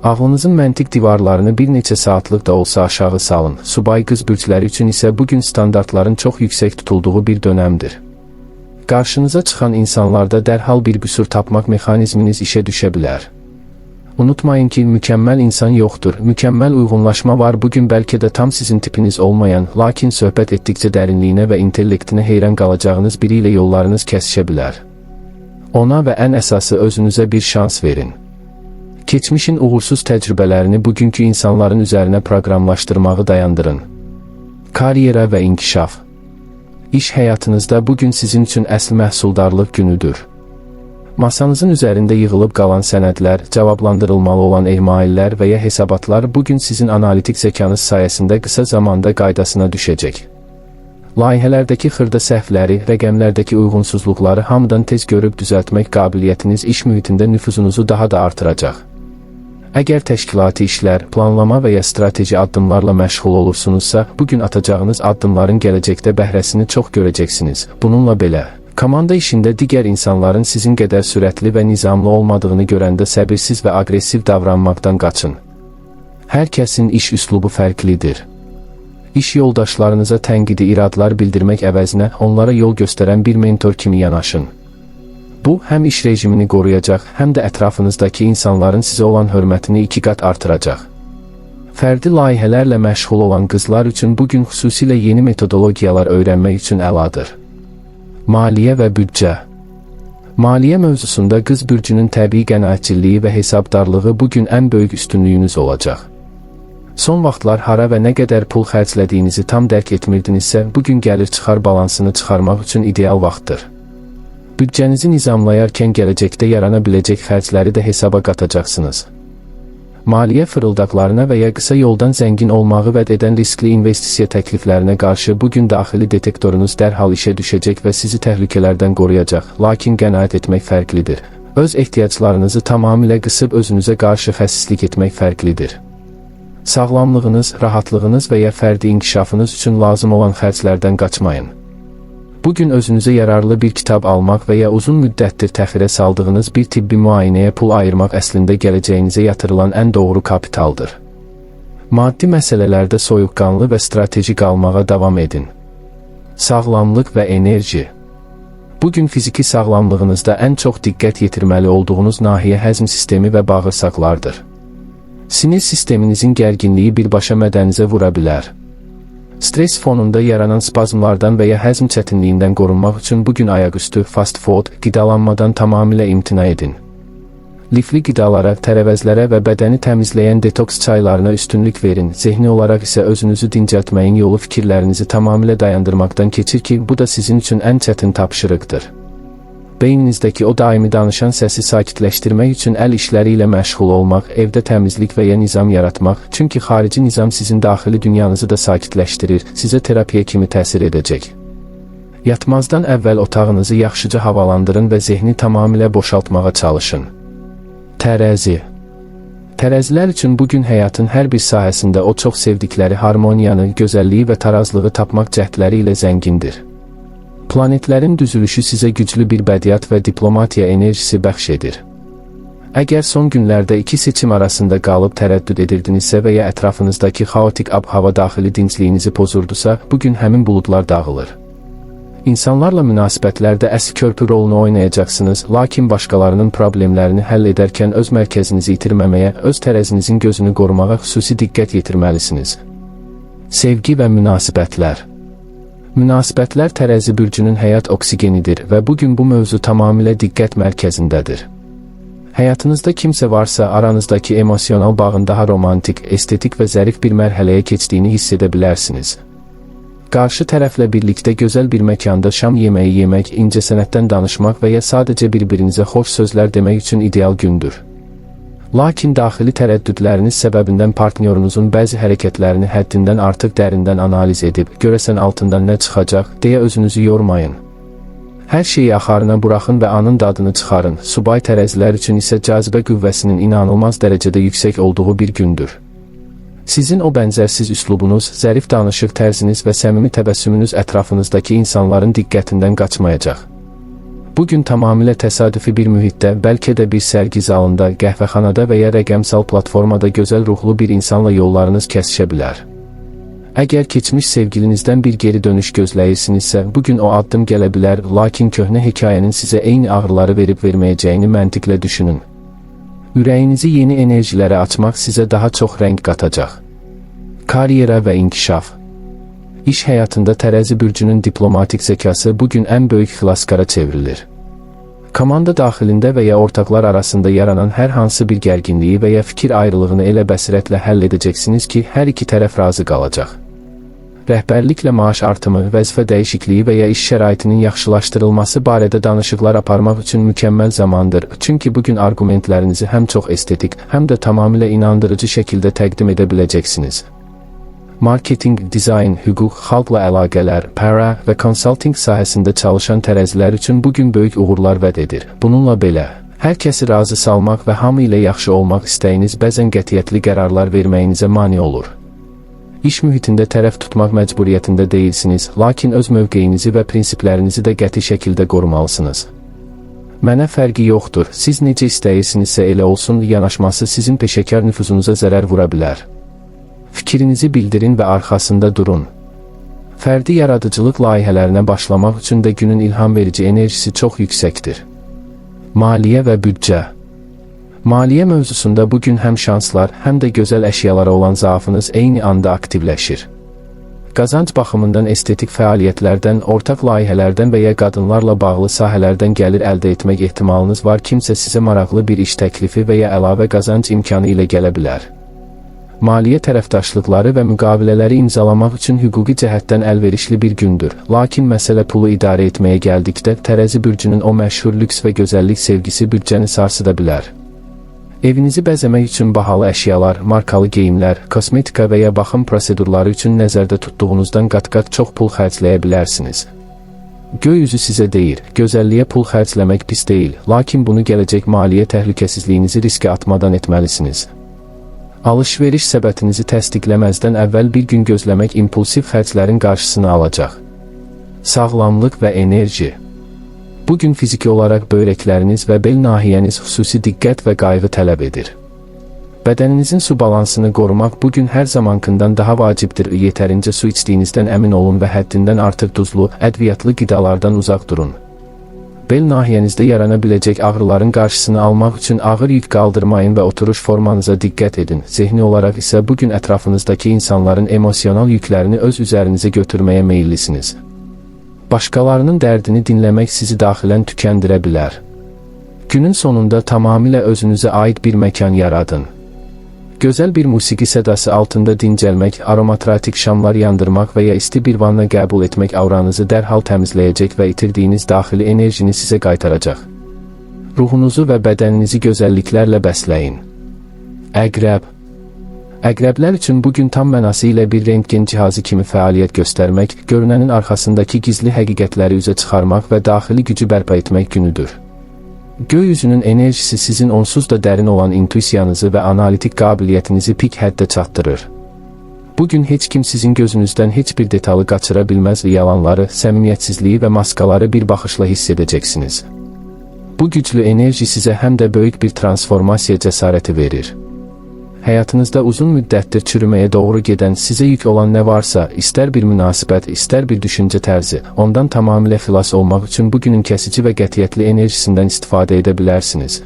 Ağlınızın məntiq divarlarını bir neçə saatlıq da olsa aşağı salın. Subay qız bürcləri üçün isə bugün standartların çox yüksək tutulduğu bir dönəmdir. Qarşınıza çıxan insanlarda dərhal bir qüsur tapmaq mexanizminiz işə düşə bilər. Unutmayın ki, mükəmməl insan yoxdur, mükəmməl uyğunlaşma var. Bugün bəlkə də tam sizin tipiniz olmayan, lakin söhbət etdikcə dərinliyinə və intellektinə heyran qalacağınız biri ilə yollarınız kəsişə bilər. Ona və ən əsası özünüzə bir şans verin. Keçmişin uğursuz təcrübələrini bugünkü insanların üzərinə proqramlaşdırmağı dayandırın. Karyera və inkişaf. İş həyatınızda bugün sizin üçün əsl məhsuldarlıq günüdür. Masanızın üzərində yığılıb qalan sənədlər, cavablandırılmalı olan emaillər və ya hesabatlar bugün sizin analitik zəkanız sayəsində qısa zamanda qaydasına düşəcək. Layihələrdəki xırda səhvləri, rəqəmlərdəki uyğunsuzluqları hamıdan tez görüb düzəltmək qabiliyyətiniz iş mühitində nüfuzunuzu daha da artıracaq. Əgər təşkilati işlər, planlama və ya strateji addımlarla məşğul olursunuzsa, bugün atacağınız addımların gələcəkdə bəhrəsini çox görəcəksiniz. Bununla belə, komanda işində digər insanların sizin qədər sürətli və nizamlı olmadığını görəndə səbirsiz və aqressiv davranmaqdan qaçın. Hər kəsin iş üslubu fərqlidir. İş yoldaşlarınıza tənqidi iradlar bildirmək əvəzinə onlara yol göstərən bir mentor kimi yanaşın. Bu, həm iş rejimini qoruyacaq, həm də ətrafınızdakı insanların sizə olan hörmətini 2 qat artıracaq. Fərdi layihələrlə məşğul olan qızlar üçün bugün xüsusilə yeni metodologiyalar öyrənmək üçün əladır. Maliyyə və büdcə. Maliyyə mövzusunda qız bürcünün təbii qənaətçiliyi və hesabdarlığı bugün ən böyük üstünlüyünüz olacaq. Son vaxtlar hara və nə qədər pul xərclədiyinizi tam dərk etmirdinizsə, bugün gəlir-çıxar balansını çıxarmaq üçün ideal vaxtdır. Büdcənizi nizamlayarkən gələcəkdə yarana biləcək xərcləri də hesaba qatacaqsınız. Maliyyə fırıldaqlarına və ya qısa yoldan zəngin olmağı vəd edən riskli investisiya təkliflərinə qarşı bugün daxili detektorunuz dərhal işə düşəcək və sizi təhlükələrdən qoruyacaq, lakin qənaət etmək fərqlidir. Öz ehtiyaclarınızı tamamilə qısıb özünüzə qarşı xəsislik etmək fərqlidir. Sağlamlığınız, rahatlığınız və ya fərdi inkişafınız üçün lazım olan xərclərdən qaçmayın. Bugün özünüzə yararlı bir kitab almaq və ya uzun müddətdir təxirə saldığınız bir tibbi müayinəyə pul ayırmaq əslində gələcəyinizə yatırılan ən doğru kapitaldır. Maddi məsələlərdə soyuqqanlı və strateji qalmağa davam edin. Sağlamlıq və enerji. Bugün fiziki sağlamlığınızda ən çox diqqət yetirməli olduğunuz nahiyə həzm sistemi və bağırsaqlardır. Sinir sisteminizin gərginliyi birbaşa mədənizə vura bilər. Stres fonunda yaranan spazmlardan və ya həzm çətinliyindən qorunmaq üçün bugün ayaqüstü fast food qidalanmadan tamamilə imtina edin. Lifli qidalara, tərəvəzlərə və bədəni təmizləyən detoks çaylarına üstünlük verin. Zehni olaraq isə özünüzü dincəltməyin yolu fikirlərinizi tamamilə dayandırmaqdan keçir ki, bu da sizin üçün ən çətin tapşırıqdır. Beyninizdəki o daimi danışan səsi sakitləşdirmək üçün əl işləri ilə məşğul olmaq, evdə təmizlik və ya nizam yaratmaq, çünki xarici nizam sizin daxili dünyanızı da sakitləşdirir, sizə terapiya kimi təsir edəcək. Yatmazdan əvvəl otağınızı yaxşıca havalandırın və zehni tamamilə boşaltmağa çalışın. Tərəzi. Tərəzilər üçün bugün həyatın hər bir sahəsində o çox sevdikləri harmoniyanı, gözəlliyi və tarazlığı tapmaq cəhdləri ilə zəngindir. Planetlərin düzülüşü sizə güclü bir bədiyyat və diplomatiya enerjisi bəxş edir. Əgər son günlərdə iki seçim arasında qalıb tərəddüd edirdinizsə və ya ətrafınızdakı xaotik ab-hava daxili dincliyinizi pozurdusa, bugün həmin buludlar dağılır. İnsanlarla münasibətlərdə əsl körpü rolunu oynayacaqsınız, lakin başqalarının problemlərini həll edərkən öz mərkəzinizi itirməməyə, öz tərəzinizin gözünü qorumağa xüsusi diqqət yetirməlisiniz. Sevgi və münasibətlər. Münasibətlər tərəzi bürcünün həyat oksigenidir və bugün bu mövzu tamamilə diqqət mərkəzindədir. Həyatınızda kimsə varsa, aranızdakı emosional bağın daha romantik, estetik və zərif bir mərhələyə keçdiyini hiss edə bilərsiniz. Qarşı tərəflə birlikdə gözəl bir məkanda şam yeməyi yemək, incəsənətdən danışmaq və ya sadəcə bir-birinizə xoş sözlər demək üçün ideal gündür. Lakin daxili tərəddüdləriniz səbəbindən partnyorunuzun bəzi hərəkətlərini həddindən artıq dərindən analiz edib, görəsən altından nə çıxacaq, deyə özünüzü yormayın. Hər şeyi axarına buraxın və anın dadını çıxarın. Subay tərəzilər üçün isə cazibə qüvvəsinin inanılmaz dərəcədə yüksək olduğu bir gündür. Sizin o bənzərsiz üslubunuz, zərif danışıq tərziniz və səmimi təbəssümünüz ətrafınızdakı insanların diqqətindən qaçmayacaq. Bugün tamamilə təsadüfi bir mühitdə, bəlkə də bir sərgi zalında, qəhvəxanada və ya rəqəmsal platformada gözəl ruhlu bir insanla yollarınız kəsişə bilər. Əgər keçmiş sevgilinizdən bir geri dönüş gözləyirsinizsə, bugün o addım gələ bilər, lakin köhnə hekayənin sizə eyni ağrıları verib-verməyəcəyini məntiqlə düşünün. Ürəyinizi yeni enerjilərə açmaq sizə daha çox rəng qatacaq. Karyera və inkişaf. İş həyatında tərəzi bürcünün diplomatik zəkası bugün ən böyük xilaskara çevrilir. Komanda daxilində və ya ortaqlar arasında yaranan hər hansı bir gərginliyi və ya fikir ayrılığını elə bəsirətlə həll edəcəksiniz ki, hər iki tərəf razı qalacaq. Rəhbərliklə maaş artımı, vəzifə dəyişikliyi və ya iş şəraitinin yaxşılaşdırılması barədə danışıqlar aparmaq üçün mükəmməl zamandır, çünki bugün arqumentlərinizi həm çox estetik, həm də tamamilə inandırıcı şəkildə təqdim edə biləcəksiniz. Marketing, dizayn, hüquq, xalqla əlaqələr, para və konsalting sahəsində çalışan tərəzilər üçün bugün böyük uğurlar vəd edir. Bununla belə, hər kəsi razı salmaq və hamı ilə yaxşı olmaq istəyiniz bəzən qətiyyətli qərarlar verməyinizə mane olur. İş mühitində tərəf tutmaq məcburiyyətində deyilsiniz, lakin öz mövqeyinizi və prinsiplərinizi də qəti şəkildə qorumalısınız. Mənə fərqi yoxdur, siz necə istəyirsinizsə elə olsun yanaşması sizin peşəkar nüfuzunuza zərər vura bilər. Fikrinizi bildirin və arxasında durun. Fərdi yaradıcılıq layihələrinə başlamaq üçün də günün ilham verici enerjisi çox yüksəkdir. Maliyyə və büdcə. Maliyyə mövzusunda bugün həm şanslar, həm də gözəl əşyalara olan zaafınız eyni anda aktivləşir. Qazanc baxımından estetik fəaliyyətlərdən, ortaq layihələrdən və ya qadınlarla bağlı sahələrdən gəlir əldə etmək ehtimalınız var, kimsə sizə maraqlı bir iş təklifi və ya əlavə qazanc imkanı ilə gələ bilər. Maliyyə tərəfdaşlıqları və müqavilələri imzalamaq üçün hüquqi cəhətdən əlverişli bir gündür, lakin məsələ pulu idarə etməyə gəldikdə tərəzi bürcünün o məşhur lüks və gözəllik sevgisi büdcəni sarsıda bilər. Evinizi bəzəmək üçün bahalı əşyalar, markalı geyimlər, kosmetika və ya baxım prosedurları üçün nəzərdə tutduğunuzdan qat-qat çox pul xərcləyə bilərsiniz. Göy üzü sizə deyir, gözəlliyə pul xərcləmək pis deyil, lakin bunu gələcək maliyyə təhlükəsizliyinizi riskə atmadan etməlisiniz. Alış-veriş səbətinizi təsdiqləməzdən əvvəl bir gün gözləmək impulsiv xərclərin qarşısını alacaq. Sağlamlıq və enerji. Bugün fiziki olaraq böyrəkləriniz və bel nahiyəniz xüsusi diqqət və qayğı tələb edir. Bədəninizin su balansını qorumaq bugün hər zamankından daha vacibdir. Yetərincə su içdiyinizdən əmin olun və həddindən artıq duzlu, ədviyyatlı qidalardan uzaq durun. Bel nahiyənizdə yarana biləcək ağrıların qarşısını almaq üçün ağır yük qaldırmayın və oturuş formanıza diqqət edin. Zehni olaraq isə bugün ətrafınızdakı insanların emosional yüklərini öz üzərinizə götürməyə meyillisiniz. Başqalarının dərdini dinləmək sizi daxilən tükəndirə bilər. Günün sonunda tamamilə özünüzə aid bir məkan yaradın. Gözəl bir musiqi sədası altında dincəlmək, aromaterapik şamlar yandırmaq və ya isti bir vanna qəbul etmək auranızı dərhal təmizləyəcək və itirdiyiniz daxili enerjini sizə qaytaracaq. Ruhunuzu və bədəninizi gözəlliklərlə bəsləyin. Əqrəb. Əqrəblər üçün bugün tam mənası ilə bir rentgen cihazı kimi fəaliyyət göstərmək, görünənin arxasındakı gizli həqiqətləri üzə çıxarmaq və daxili gücü bərpa etmək günüdür. Gökyüzünün enerjisi sizin onsuz da dərin olan intuisiyanızı və analitik qabiliyyətinizi pik həddə çatdırır. Bugün heç kim sizin gözünüzdən heç bir detalı qaçıra bilməz və yalanları, səmimiyyətsizliyi və maskaları bir baxışla hiss edəcəksiniz. Bu güclü enerji sizə həm də böyük bir transformasiya cəsarəti verir. Həyatınızda uzun müddətdir çürüməyə doğru gedən sizə yük olan nə varsa, istər bir münasibət, istər bir düşüncə tərzi, ondan tamamilə xilas olmaq üçün bugünün kəsici və qətiyyətli enerjisindən istifadə edə bilərsiniz.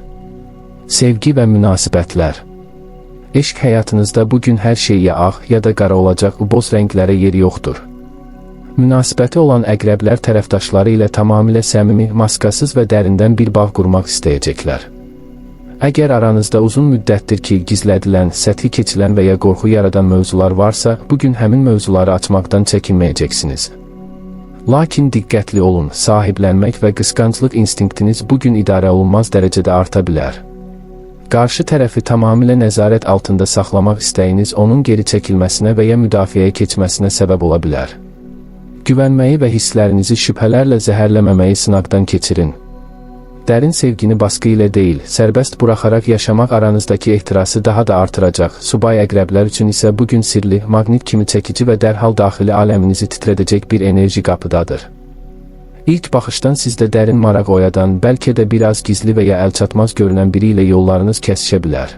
Sevgi və münasibətlər. Eşq həyatınızda bugün hər şey ya ağ, ya da qara olacaq, boz rənglərə yer yoxdur. Münasibəti olan əqrəblər tərəfdaşları ilə tamamilə səmimi, maskasız və dərindən bir bağ qurmaq istəyəcəklər. Əgər aranızda uzun müddətdir ki, gizlədilən, səthi keçilən və ya qorxu yaradan mövzular varsa, bugün həmin mövzuları açmaqdan çəkinməyəcəksiniz. Lakin diqqətli olun, sahiblənmək və qısqanclıq instinktiniz bugün idarə olunmaz dərəcədə arta bilər. Qarşı tərəfi tamamilə nəzarət altında saxlamaq istəyiniz onun geri çəkilməsinə və ya müdafiəyə keçməsinə səbəb ola bilər. Güvənməyi və hisslərinizi şübhələrlə zəhərləməməyi sınaqdan keçirin. Dərin sevgini baskı ilə deyil, sərbəst buraxaraq yaşamaq aranızdakı ehtirası daha da artıracaq. Subay əqrəblər üçün isə bugün sirli, maqnit kimi çəkici və dərhal daxili aləminizi titrədəcək bir enerji qapıdadır. İlk baxışdan sizdə dərin maraq oyadan, bəlkə də biraz gizli və ya əlçatmaz görünən biri ilə yollarınız kəsişə bilər.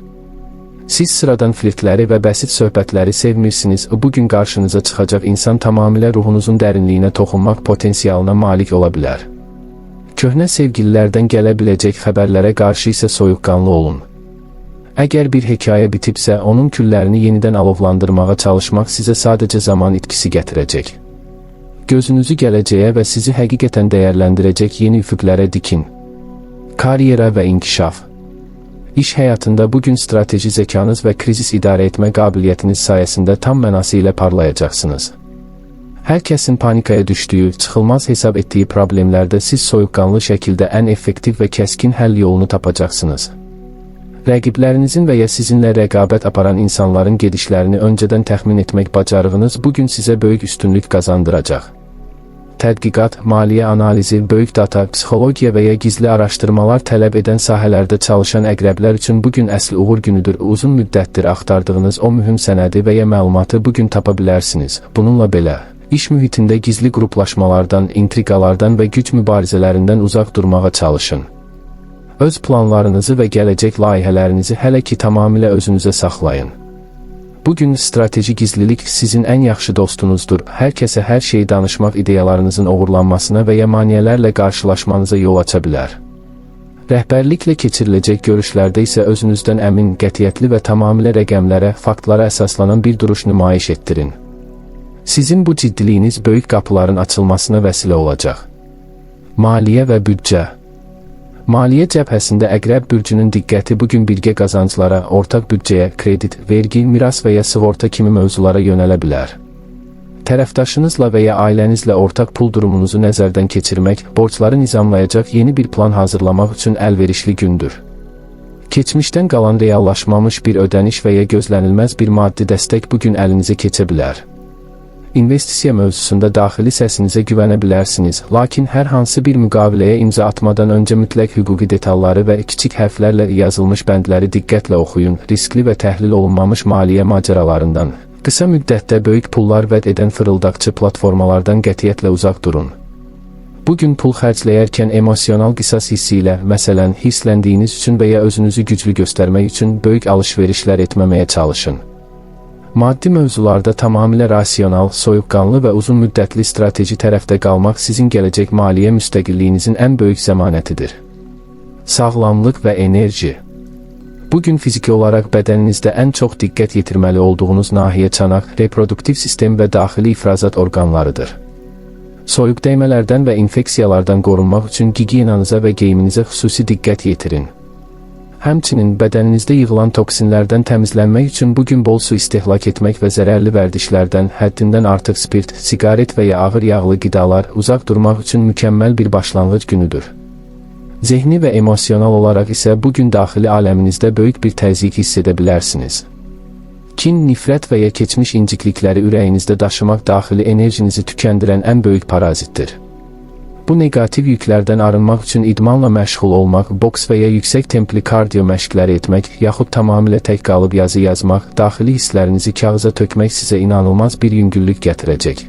Siz sıradan flirtləri və bəsit söhbətləri sevmirsiniz, bugün qarşınıza çıxacaq insan tamamilə ruhunuzun dərinliyinə toxunmaq potensialına malik ola bilər. Köhnə sevgililərdən gələ biləcək xəbərlərə qarşı isə soyuqqanlı olun. Əgər bir hekayə bitibsə, onun küllərini yenidən alovlandırmağa çalışmaq sizə sadəcə zaman itkisi gətirəcək. Gözünüzü gələcəyə və sizi həqiqətən dəyərləndirəcək yeni üfüqlərə dikin. Karyera və inkişaf. İş həyatında bugün strateji zəkanız və krizis idarə etmə qabiliyyətiniz sayəsində tam mənası ilə parlayacaqsınız. Hər kəsin panikaya düşdüyü, çıxılmaz hesab etdiyi problemlərdə siz soyuqqanlı şəkildə ən effektiv və kəskin həll yolunu tapacaqsınız. Rəqiblərinizin və ya sizinlə rəqabət aparan insanların gedişlərini öncədən təxmin etmək bacarığınız bugün sizə böyük üstünlük qazandıracaq. Tədqiqat, maliyyə analizi, böyük data, psixologiya və ya gizli araşdırmalar tələb edən sahələrdə çalışan əqrəblər üçün bugün əsl uğur günüdür. Uzun müddətdir axtardığınız o mühüm sənədi və ya məlumatı bugün tapa bilərsiniz. Bununla belə, İş mühitində gizli qruplaşmalardan, intriqalardan və güc mübarizələrindən uzaq durmağa çalışın. Öz planlarınızı və gələcək layihələrinizi hələ ki tamamilə özünüzə saxlayın. Bugün strateji gizlilik sizin ən yaxşı dostunuzdur. Hər kəsə hər şeyi danışmaq ideyalarınızın uğurlanmasına və ya maneələrlə qarşılaşmanıza yol aça bilər. Rəhbərliklə keçiriləcək görüşlərdə isə özünüzdən əmin, qətiyyətli və tamamilə rəqəmlərə, faktlara əsaslanan bir duruş nümayiş etdirin. Sizin bu ciddiliyiniz böyük qapıların açılmasına vəsilə olacaq. Maliyyə və büdcə. Maliyyə cəbhəsində əqrəb bürcünün diqqəti bugün birgə qazanclara, ortaq büdcəyə, kredit, vergi, miras və ya sığorta kimi mövzulara yönələ bilər. Tərəfdaşınızla və ya ailənizlə ortaq pul durumunuzu nəzərdən keçirmək, borcları nizamlayacaq yeni bir plan hazırlamaq üçün əlverişli gündür. Keçmişdən qalan reallaşmamış bir ödəniş və ya gözlənilməz bir maddi dəstək bugün əlinizə keçə bilər. İnvestisiya mövzusunda daxili səsinizə güvənə bilərsiniz, lakin hər hansı bir müqaviləyə imza atmadan öncə mütləq hüquqi detalları və kiçik hərflərlə yazılmış bəndləri diqqətlə oxuyun. Riskli və təhlil olunmamış maliyyə macəralarından, qısa müddətdə böyük pullar vəd edən fırıldaqçı platformalardan qətiyyətlə uzaq durun. Bugün pul xərcləyərkən emosional qisas hissi ilə, məsələn, hissləndiyiniz üçün və ya özünüzü güclü göstərmək üçün böyük alış-verişlər etməməyə çalışın. Maddi mövzularda tamamilə rasional, soyuqqanlı və uzun müddətli strateji tərəfdə qalmaq sizin gələcək maliyyə müstəqilliyinizin ən böyük zəmanətidir. Sağlamlıq və enerji. Bugün fiziki olaraq bədəninizdə ən çox diqqət yetirməli olduğunuz nahiyə çanaq, reproduktiv sistem və daxili ifrazat orqanlarıdır. Soyuq dəymələrdən və infeksiyalardan qorunmaq üçün gigiyenanıza və geyiminizə xüsusi diqqət yetirin. Həmçinin bədəninizdə yığılan toksinlərdən təmizlənmək üçün bugün bol su istehlak etmək və zərərli vərdişlərdən, həddindən artıq spirt, siqaret və ya ağır yağlı qidalar uzaq durmaq üçün mükəmməl bir başlanğıc günüdür. Zehni və emosional olaraq isə bugün daxili aləminizdə böyük bir təzyiq hiss edə bilərsiniz. Kin, nifrət və ya keçmiş inciklikləri ürəyinizdə daşımaq daxili enerjinizi tükəndirən ən böyük parazitdir. Bu negativ yüklərdən arınmaq üçün idmanla məşğul olmaq, boks və ya yüksək templi kardio məşqləri etmək, yaxud tamamilə tək qalıb yazı yazmaq, daxili hisslərinizi kağıza tökmək sizə inanılmaz bir yüngüllük gətirəcək.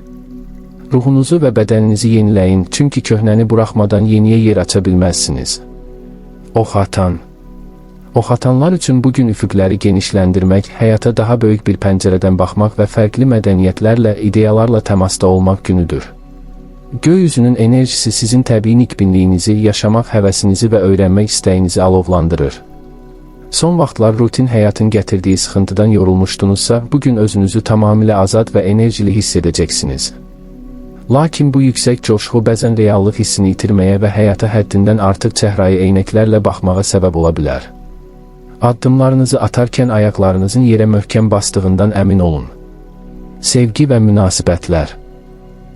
Ruhunuzu və bədəninizi yeniləyin, çünki köhnəni buraxmadan yeniyə yer aça bilməzsiniz. Oxatan. Oxatanlar üçün bugün üfüqləri genişləndirmək, həyata daha böyük bir pəncərədən baxmaq və fərqli mədəniyyətlərlə, ideyalarla təmasda olmaq günüdür. Göy üzünün enerjisi sizin təbii nikbinliyinizi, yaşamaq həvəsinizi və öyrənmək istəyinizi alovlandırır. Son vaxtlar rutin həyatın gətirdiyi sıxıntıdan yorulmuşdunuzsa, bugün özünüzü tamamilə azad və enerjili hiss edəcəksiniz. Lakin bu yüksək coşğu bəzən reallıq hissini itirməyə və həyata həddindən artıq çəhrayı eynəklərlə baxmağa səbəb ola bilər. Addımlarınızı atarkən ayaqlarınızın yerə möhkəm bastığından əmin olun. Sevgi və münasibətlər.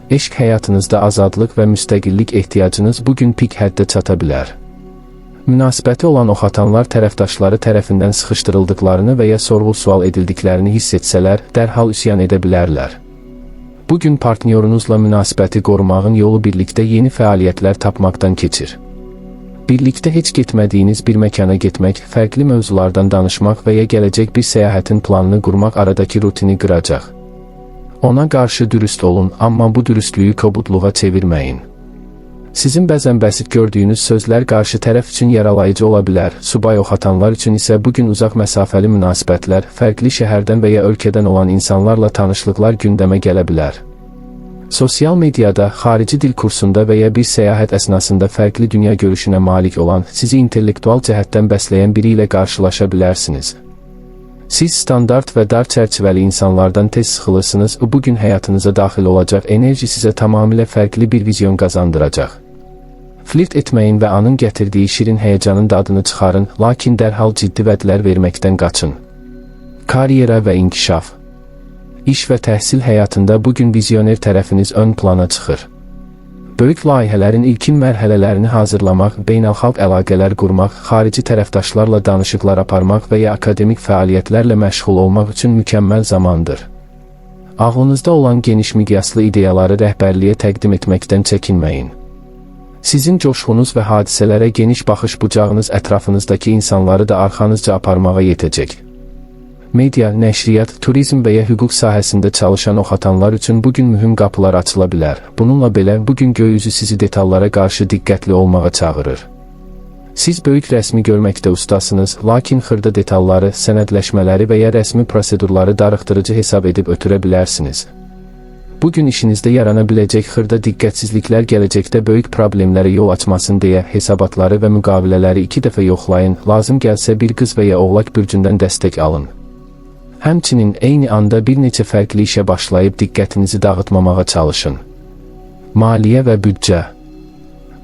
Eşq həyatınızda azadlıq və müstəqillik ehtiyacınız bugün pik həddə çata bilər. Münasibəti olan oxatanlar tərəfdaşları tərəfindən sıxışdırıldıqlarını və ya sorğu-sual edildiklərini hiss etsələr, dərhal üsyan edə bilərlər. Bugün partnyorunuzla münasibəti qorumağın yolu birlikdə yeni fəaliyyətlər tapmaqdan keçir. Birlikdə heç getmədiyiniz bir məkana getmək, fərqli mövzulardan danışmaq və ya gələcək bir səyahətin planını qurmaq aradakı rutini qıracaq. Ona qarşı dürüst olun, amma bu dürüstlüyü kobudluğa çevirməyin. Sizin bəzən bəsit gördüyünüz sözlər qarşı tərəf üçün yaralayıcı ola bilər, subay oxatanlar üçün isə bugün uzaq məsafəli münasibətlər, fərqli şəhərdən və ya ölkədən olan insanlarla tanışlıqlar gündəmə gələ bilər. Sosial mediada, xarici dil kursunda və ya bir səyahət əsnasında fərqli dünya görüşünə malik olan, sizi intellektual cəhətdən bəsləyən biri ilə qarşılaşa bilərsiniz. Siz standart və dar çərçivəli insanlardan tez sıxılırsınız, bugün həyatınıza daxil olacaq enerji sizə tamamilə fərqli bir vizyon qazandıracaq. Flirt etməyin və anın gətirdiyi şirin həyəcanın dadını çıxarın, lakin dərhal ciddi vədlər verməkdən qaçın. Karyera və inkişaf. İş və təhsil həyatında bugün vizyoner tərəfiniz ön plana çıxır. Böyük layihələrin ilkin mərhələlərini hazırlamaq, beynəlxalq əlaqələr qurmaq, xarici tərəfdaşlarla danışıqlar aparmaq və ya akademik fəaliyyətlərlə məşğul olmaq üçün mükəmməl zamandır. Ağlınızda olan geniş miqyaslı ideyaları rəhbərliyə təqdim etməkdən çəkinməyin. Sizin coşğunuz və hadisələrə geniş baxış bucağınız ətrafınızdakı insanları da arxanızca aparmağa yetəcək. Media, nəşriyyat, turizm və ya hüquq sahəsində çalışan oxatanlar üçün bugün mühüm qapılar açıla bilər. Bununla belə, bugün göy üzü sizi detallara qarşı diqqətli olmağa çağırır. Siz böyük rəsmi görməkdə ustasınız, lakin xırda detalları, sənədləşmələri və ya rəsmi prosedurları darıxdırıcı hesab edib ötürə bilərsiniz. Bugün işinizdə yarana biləcək xırda diqqətsizliklər gələcəkdə böyük problemlərə yol açmasın deyə hesabatları və müqavilələri 2 dəfə yoxlayın, lazım gəlsə bir qız və ya oğlak bürcündən dəstək alın. Həmçinin eyni anda bir neçə fərqli işə başlayıb diqqətinizi dağıtmamağa çalışın. Maliyyə və büdcə.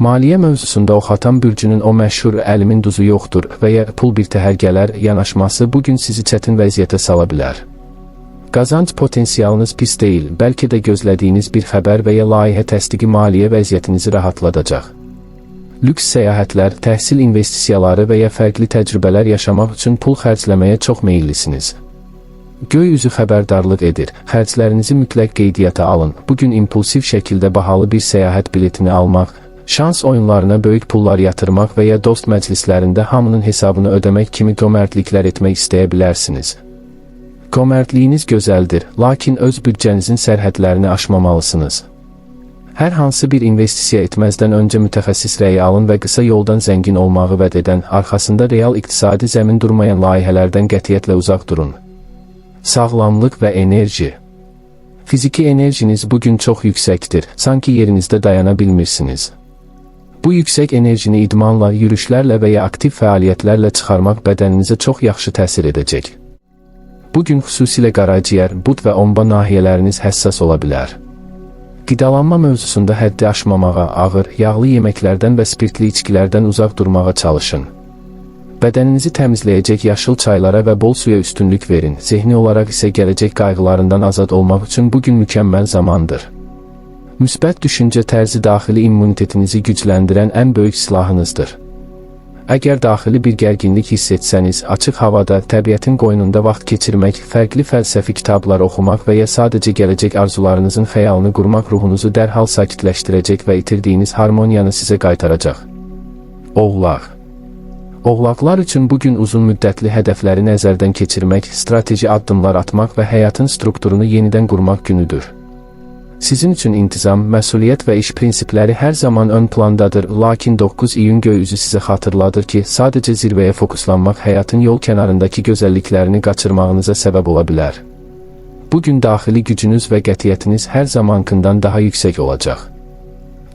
Maliyyə mövzusunda oxatan bürcünün o məşhur əlimin duzu yoxdur və ya pul birtəhər gələr yanaşması bugün sizi çətin vəziyyətə sala bilər. Qazanc potensialınız pis deyil, bəlkə də gözlədiyiniz bir xəbər və ya layihə təsdiqi maliyyə vəziyyətinizi rahatladacaq. Lüks səyahətlər, təhsil investisiyaları və ya fərqli təcrübələr yaşamaq üçün pul xərcləməyə çox meyillisiniz. Göy üzü xəbərdarlıq edir, xərclərinizi mütləq qeydiyyata alın. Bugün impulsiv şəkildə bahalı bir səyahət biletini almaq, şans oyunlarına böyük pullar yatırmaq və ya dost məclislərində hamının hesabını ödəmək kimi cömərtliklər etmək istəyə bilərsiniz. Cömərtliyiniz gözəldir, lakin öz büdcənizin sərhədlərini aşmamalısınız. Hər hansı bir investisiya etməzdən öncə mütəxəssis rəyi alın və qısa yoldan zəngin olmağı vəd edən, arxasında real iqtisadi zəmin durmayan layihələrdən qətiyyətlə uzaq durun. Sağlamlıq və enerji. Fiziki enerjiniz bugün çox yüksəkdir, sanki yerinizdə dayana bilmirsiniz. Bu yüksək enerjini idmanla, yürüşlərlə və ya aktiv fəaliyyətlərlə çıxarmaq bədəninizə çox yaxşı təsir edəcək. Bugün xüsusilə qaraciyər, bud və omba nahiyələriniz həssas ola bilər. Qidalanma mövzusunda həddi aşmamağa, ağır, yağlı yeməklərdən və spirtli içkilərdən uzaq durmağa çalışın. Bədəninizi təmizləyəcək yaşıl çaylara və bol suya üstünlük verin, zehni olaraq isə gələcək qayğılarından azad olmaq üçün bugün mükəmməl zamandır. Müsbət düşüncə tərzi daxili immunitetinizi gücləndirən ən böyük silahınızdır. Əgər daxili bir gərginlik hiss etsəniz, açıq havada, təbiətin qoynunda vaxt keçirmək, fərqli fəlsəfi kitablar oxumaq və ya sadəcə gələcək arzularınızın xəyalını qurmaq ruhunuzu dərhal sakitləşdirəcək və itirdiyiniz harmoniyanı sizə qaytaracaq. Oğlaq. Oğlaqlar üçün bugün uzun müddətli hədəfləri nəzərdən keçirmək, strateji addımlar atmaq və həyatın strukturunu yenidən qurmaq günüdür. Sizin üçün intizam, məsuliyyət və iş prinsipləri hər zaman ön plandadır, lakin 9 iyun göyüzü sizə xatırladır ki, sadəcə zirvəyə fokuslanmaq həyatın yol kənarındakı gözəlliklərini qaçırmağınıza səbəb ola bilər. Bugün daxili gücünüz və qətiyyətiniz hər zamankından daha yüksək olacaq.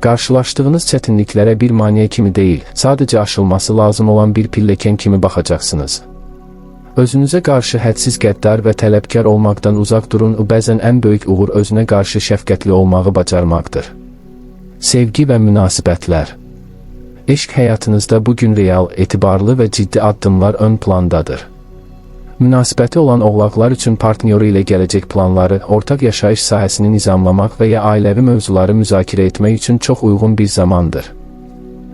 Qarşılaşdığınız çətinliklərə bir maneə kimi deyil, sadəcə aşılması lazım olan bir pilləkən kimi baxacaqsınız. Özünüzə qarşı hədsiz qəddar və tələbkar olmaqdan uzaq durun, bəzən ən böyük uğur özünə qarşı şəfqətli olmağı bacarmaqdır. Sevgi və münasibətlər. Eşq həyatınızda bugün real, etibarlı və ciddi addımlar ön plandadır. Münasibəti olan oğlaqlar üçün partnyoru ilə gələcək planları, ortaq yaşayış sahəsini nizamlamaq və ya ailəvi mövzuları müzakirə etmək üçün çox uyğun bir zamandır.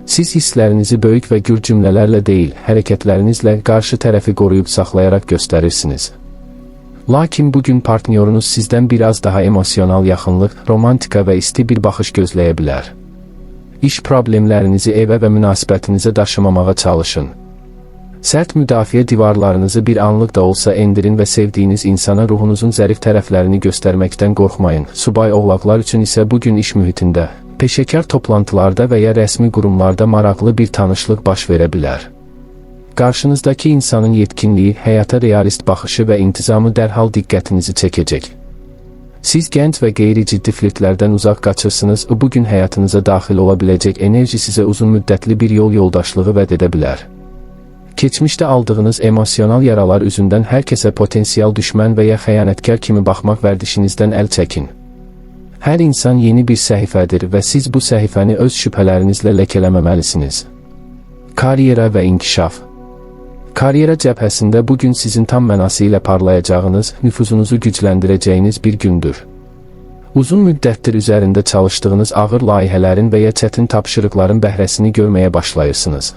Siz hisslərinizi böyük və gür cümlələrlə deyil, hərəkətlərinizlə qarşı tərəfi qoruyub saxlayaraq göstərirsiniz. Lakin bugün partnyorunuz sizdən biraz daha emosional yaxınlıq, romantika və isti bir baxış gözləyə bilər. İş problemlərinizi evə və münasibətinizə daşımamağa çalışın. Sərt müdafiə divarlarınızı bir anlıq da olsa endirin və sevdiyiniz insana ruhunuzun zərif tərəflərini göstərməkdən qorxmayın. Subay oğlaqlar üçün isə bugün iş mühitində, peşəkar toplantılarda və ya rəsmi qurumlarda maraqlı bir tanışlıq baş verə bilər. Qarşınızdakı insanın yetkinliyi, həyata realist baxışı və intizamı dərhal diqqətinizi çəkəcək. Siz gənc və qeyri-ciddi flirtlərdən uzaq qaçırsınız, bugün həyatınıza daxil ola biləcək enerji sizə uzun müddətli bir yol yoldaşlığı vəd edə bilər. Keçmişdə aldığınız emosional yaralar üzündən hər kəsə potensial düşmən və ya xəyanətkar kimi baxmaq vərdişinizdən əl çəkin. Hər insan yeni bir səhifədir və siz bu səhifəni öz şübhələrinizlə ləkələməməlisiniz. Karyera və inkişaf. Karyera cəbhəsində bugün sizin tam mənası ilə parlayacağınız, nüfuzunuzu gücləndirəcəyiniz bir gündür. Uzun müddətdir üzərində çalışdığınız ağır layihələrin və ya çətin tapşırıqların bəhrəsini görməyə başlayırsınız.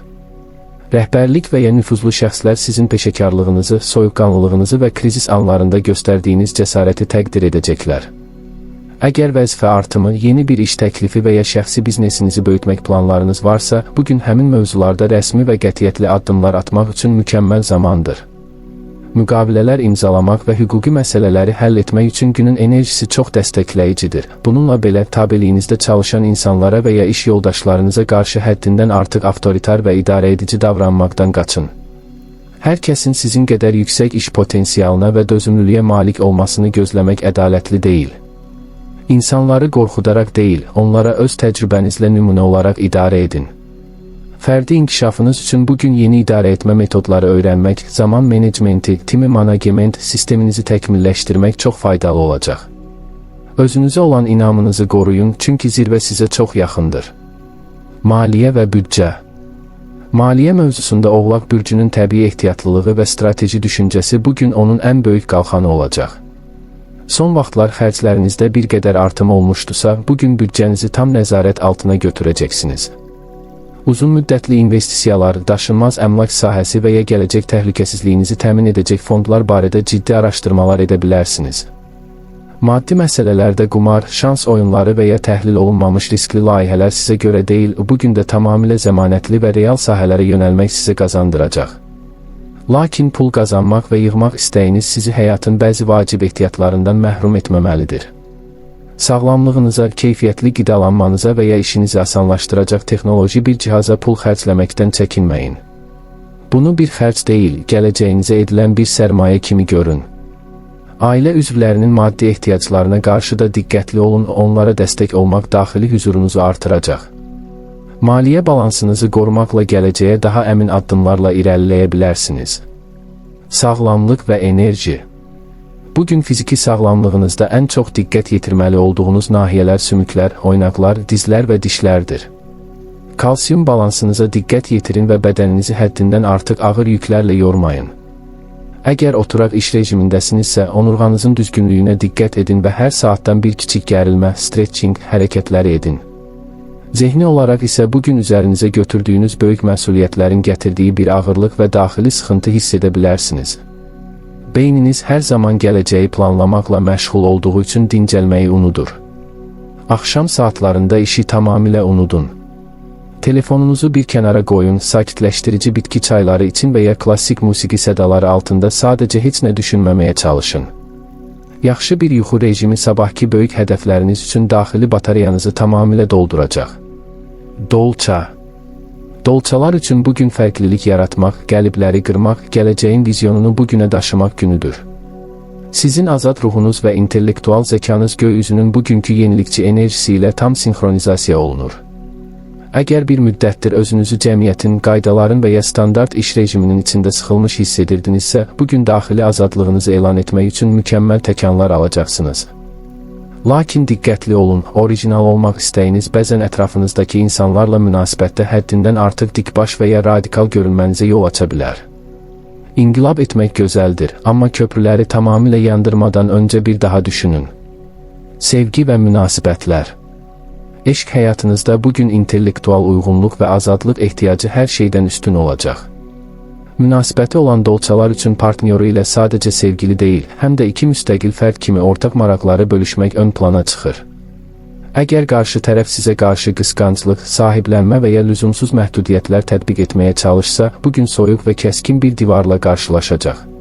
Rəhbərlik və ya nüfuzlu şəxslər sizin peşəkarlığınızı, soyuqqanlılığınızı və krizis anlarında göstərdiyiniz cəsarəti təqdir edəcəklər. Əgər vəzifə artımı, yeni bir iş təklifi və ya şəxsi biznesinizi böyütmək planlarınız varsa, bugün həmin mövzularda rəsmi və qətiyyətli addımlar atmaq üçün mükəmməl zamandır. Müqavilələr imzalamaq və hüquqi məsələləri həll etmək üçün günün enerjisi çox dəstəkləyicidir. Bununla belə, tabeliyinizdə çalışan insanlara və ya iş yoldaşlarınıza qarşı həddindən artıq avtoritar və idarə edici davranmaqdan qaçın. Hər kəsin sizin qədər yüksək iş potensialına və dözümlülüyə malik olmasını gözləmək ədalətli deyil. İnsanları qorxudaraq deyil, onlara öz təcrübənizlə nümunə olaraq idarə edin. Fərdi inkişafınız üçün bugün yeni idarə etmə metodları öyrənmək, zaman menecmenti, timi management sisteminizi təkmilləşdirmək çox faydalı olacaq. Özünüzə olan inamınızı qoruyun, çünki zirvə sizə çox yaxındır. Maliyyə və büdcə. Maliyyə mövzusunda Oğlaq bürcünün təbii ehtiyatlılığı və strateji düşüncəsi bugün onun ən böyük qalxanı olacaq. Son vaxtlar xərclərinizdə bir qədər artım olmuşdusa, bugün büdcənizi tam nəzarət altına götürəcəksiniz. Uzun müddətli investisiyalar, daşınmaz əmlak sahəsi və ya gələcək təhlükəsizliyinizi təmin edəcək fondlar barədə ciddi araşdırmalar edə bilərsiniz. Maddi məsələlərdə qumar, şans oyunları və ya təhlil olunmamış riskli layihələr sizə görə deyil, bugün də tamamilə zəmanətli və real sahələrə yönəlmək sizə qazandıracaq. Lakin pul qazanmaq və yığmaq istəyiniz sizi həyatın bəzi vacib ehtiyatlarından məhrum etməməlidir. Sağlamlığınıza, keyfiyyətli qidalanmanıza və ya işinizi asanlaşdıracaq texnoloji bir cihaza pul xərcləməkdən çəkinməyin. Bunu bir xərc deyil, gələcəyinizə edilən bir sərmayə kimi görün. Ailə üzvlərinin maddi ehtiyaclarına qarşı da diqqətli olun, onlara dəstək olmaq daxili hüzurunuzu artıracaq. Maliyyə balansınızı qorumaqla gələcəyə daha əmin addımlarla irəliləyə bilərsiniz. Sağlamlıq və enerji. Bugün fiziki sağlamlığınızda ən çox diqqət yetirməli olduğunuz nahiyələr sümüklər, oynaqlar, dizlər və dişlərdir. Kalsium balansınıza diqqət yetirin və bədəninizi həddindən artıq ağır yüklərlə yormayın. Əgər oturaq iş rejimindəsinizsə, onurğanızın düzgünlüyünə diqqət edin və hər saatdan bir kiçik gərilmə, stretching hərəkətləri edin. Zehni olaraq isə bugün üzərinizə götürdüyünüz böyük məsuliyyətlərin gətirdiyi bir ağırlıq və daxili sıxıntı hiss edə bilərsiniz. Beyniniz hər zaman gələcəyi planlamaqla məşğul olduğu üçün dincəlməyi unudur. Axşam saatlarında işi tamamilə unudun. Telefonunuzu bir kənara qoyun, sakitləşdirici bitki çayları için və ya klassik musiqi sədaları altında sadəcə heç nə düşünməməyə çalışın. Yaxşı bir yuxu rejimi sabahki böyük hədəfləriniz üçün daxili batareyanızı tamamilə dolduracaq. Dolça. Dolçalar üçün bugün fərqlilik yaratmaq, qəlibləri qırmaq, gələcəyin vizyonunu bugünə daşımaq günüdür. Sizin azad ruhunuz və intellektual zəkanız göy üzünün bugünkü yenilikçi enerjisi ilə tam sinxronizasiya olunur. Əgər bir müddətdir özünüzü cəmiyyətin, qaydaların və ya standart iş rejiminin içində sıxılmış hiss edirdinizsə, bugün daxili azadlığınızı elan etmək üçün mükəmməl təkanlar alacaqsınız. Lakin diqqətli olun, orijinal olmaq istəyiniz bəzən ətrafınızdakı insanlarla münasibətdə həddindən artıq dikbaş və ya radikal görünmənizə yol aça bilər. İnqilab etmək gözəldir, amma köprüləri tamamilə yandırmadan öncə bir daha düşünün. Sevgi və münasibətlər. Eşq həyatınızda bugün intellektual uyğunluq və azadlıq ehtiyacı hər şeydən üstün olacaq. Münasibəti olan dolçalar üçün partnyoru ilə sadəcə sevgili deyil, həm də iki müstəqil fərd kimi ortaq maraqları bölüşmək ön plana çıxır. Əgər qarşı tərəf sizə qarşı qısqanclıq, sahiblənmə və ya lüzumsuz məhdudiyyətlər tətbiq etməyə çalışsa, bugün soyuq və kəskin bir divarla qarşılaşacaq.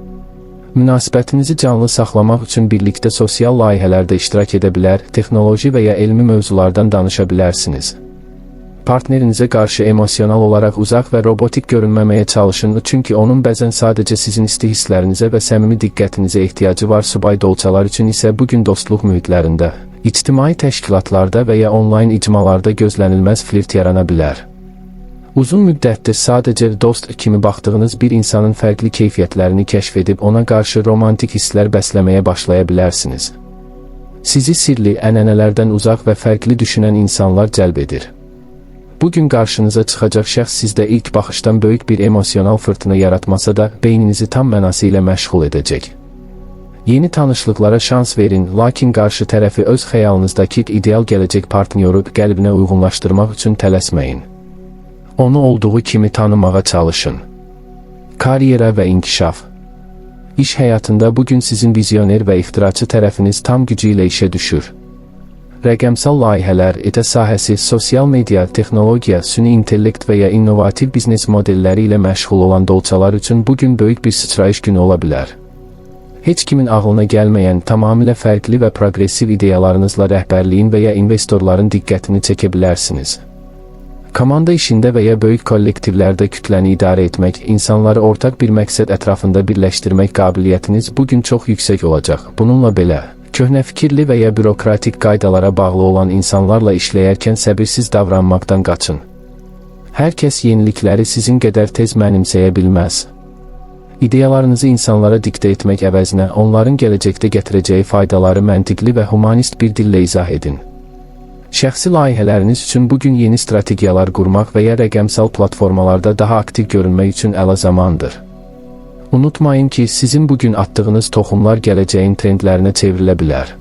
Münasibətinizi canlı saxlamaq üçün birlikdə sosial layihələrdə iştirak edə bilər, texnoloji və ya elmi mövzulardan danışa bilərsiniz. Partnerinizə qarşı emosional olaraq uzaq və robotik görünməməyə çalışın, çünki onun bəzən sadəcə sizin isti hisslərinizə və səmimi diqqətinizə ehtiyacı var. Subay dolçalar üçün isə bugün dostluq mühitlərində, ictimai təşkilatlarda və ya onlayn icmalarda gözlənilməz flirt yarana bilər. Uzun müddətdir sadəcə dost kimi baxdığınız bir insanın fərqli keyfiyyətlərini kəşf edib ona qarşı romantik hisslər bəsləməyə başlaya bilərsiniz. Sizi sirli, ənənələrdən uzaq və fərqli düşünən insanlar cəlb edir. Bugün qarşınıza çıxacaq şəxs sizdə ilk baxışdan böyük bir emosional fırtına yaratmasa da, beyninizi tam mənası ilə məşğul edəcək. Yeni tanışlıqlara şans verin, lakin qarşı tərəfi öz xəyalınızdakı ideal gələcək partnyoru qəlbinə uyğunlaşdırmaq üçün tələsməyin. Onu olduğu kimi tanımağa çalışın. Karyera və inkişaf. İş həyatında bugün sizin vizyoner və ixtiraçı tərəfiniz tam gücü ilə işə düşür. Rəqəmsal layihələr, ETA sahəsi, sosial media, texnologiya, süni intellekt və ya innovativ biznes modelləri ilə məşğul olan dolçalar üçün bugün böyük bir sıçrayış günü ola bilər. Heç kimin ağlına gəlməyən, tamamilə fərqli və progressiv ideyalarınızla rəhbərliyin və ya investorların diqqətini çəkə bilərsiniz. Komanda işində və ya böyük kollektivlərdə kütləni idarə etmək, insanları ortaq bir məqsəd ətrafında birləşdirmək qabiliyyətiniz bugün çox yüksək olacaq. Bununla belə, köhnə fikirli və ya bürokratik qaydalara bağlı olan insanlarla işləyərkən səbirsiz davranmaqdan qaçın. Hər kəs yenilikləri sizin qədər tez mənimsəyə bilməz. İdeyalarınızı insanlara diktə etmək əvəzinə onların gələcəkdə gətirəcəyi faydaları məntiqli və humanist bir dillə izah edin. Şəxsi layihələriniz üçün bugün yeni strategiyalar qurmaq və ya rəqəmsal platformalarda daha aktiv görünmək üçün əla zamandır. Unutmayın ki, sizin bugün atdığınız toxumlar gələcəyin trendlərinə çevrilə bilər.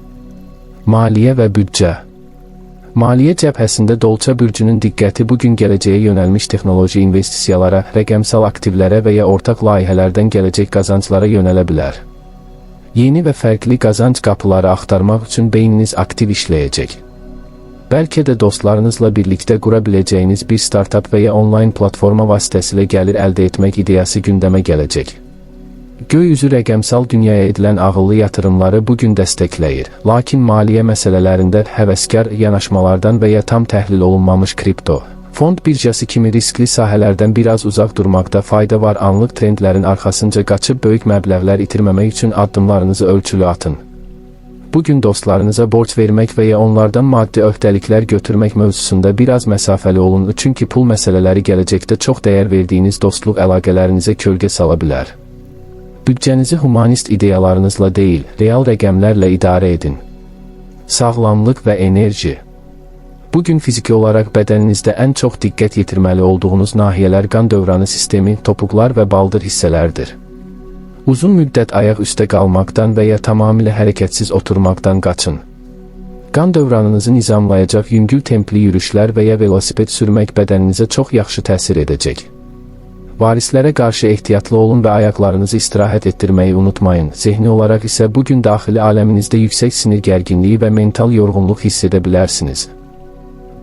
Maliyyə və büdcə. Maliyyə cəbhəsində dolça bürcünün diqqəti bugün gələcəyə yönəlmiş texnoloji investisiyalara, rəqəmsal aktivlərə və ya ortaq layihələrdən gələcək qazanclara yönələ bilər. Yeni və fərqli qazanc qapıları axtarmaq üçün beyniniz aktiv işləyəcək. Bəlkə də dostlarınızla birlikdə qura biləcəyiniz bir startup və ya onlayn platforma vasitəsilə gəlir əldə etmək ideyası gündəmə gələcək. Göy üzü rəqəmsal dünyaya edilən ağıllı yatırımları bugün dəstəkləyir, lakin maliyyə məsələlərində həvəskar yanaşmalardan və ya tam təhlil olunmamış kripto, Fond birjası kimi riskli sahələrdən biraz uzaq durmaqda fayda var. Anlıq trendlərin arxasınca qaçıb böyük məbləğlər itirməmək üçün addımlarınızı ölçülü atın. Bugün dostlarınıza borc vermək və ya onlardan maddi öhdəliklər götürmək mövzusunda biraz məsafəli olun, çünki pul məsələləri gələcəkdə çox dəyər verdiyiniz dostluq əlaqələrinizə kölgə sala bilər. Büdcənizi humanist ideyalarınızla deyil, real rəqəmlərlə idarə edin. Sağlamlıq və enerji. Bugün fiziki olaraq bədəninizdə ən çox diqqət yetirməli olduğunuz nahiyələr qan dövranı sistemi, topuqlar və baldır hissələrdir. Uzun müddət ayaq üstə qalmaqdan və ya tamamilə hərəkətsiz oturmaqdan qaçın. Qan dövranınızı nizamlayacaq yüngül templi yürüşlər və ya velosiped sürmək bədəninizə çox yaxşı təsir edəcək. Varislərə qarşı ehtiyatlı olun və ayaqlarınızı istirahət etdirməyi unutmayın. Zehni olaraq isə bugün daxili aləminizdə yüksək sinir gərginliyi və mental yorğunluq hiss edə bilərsiniz.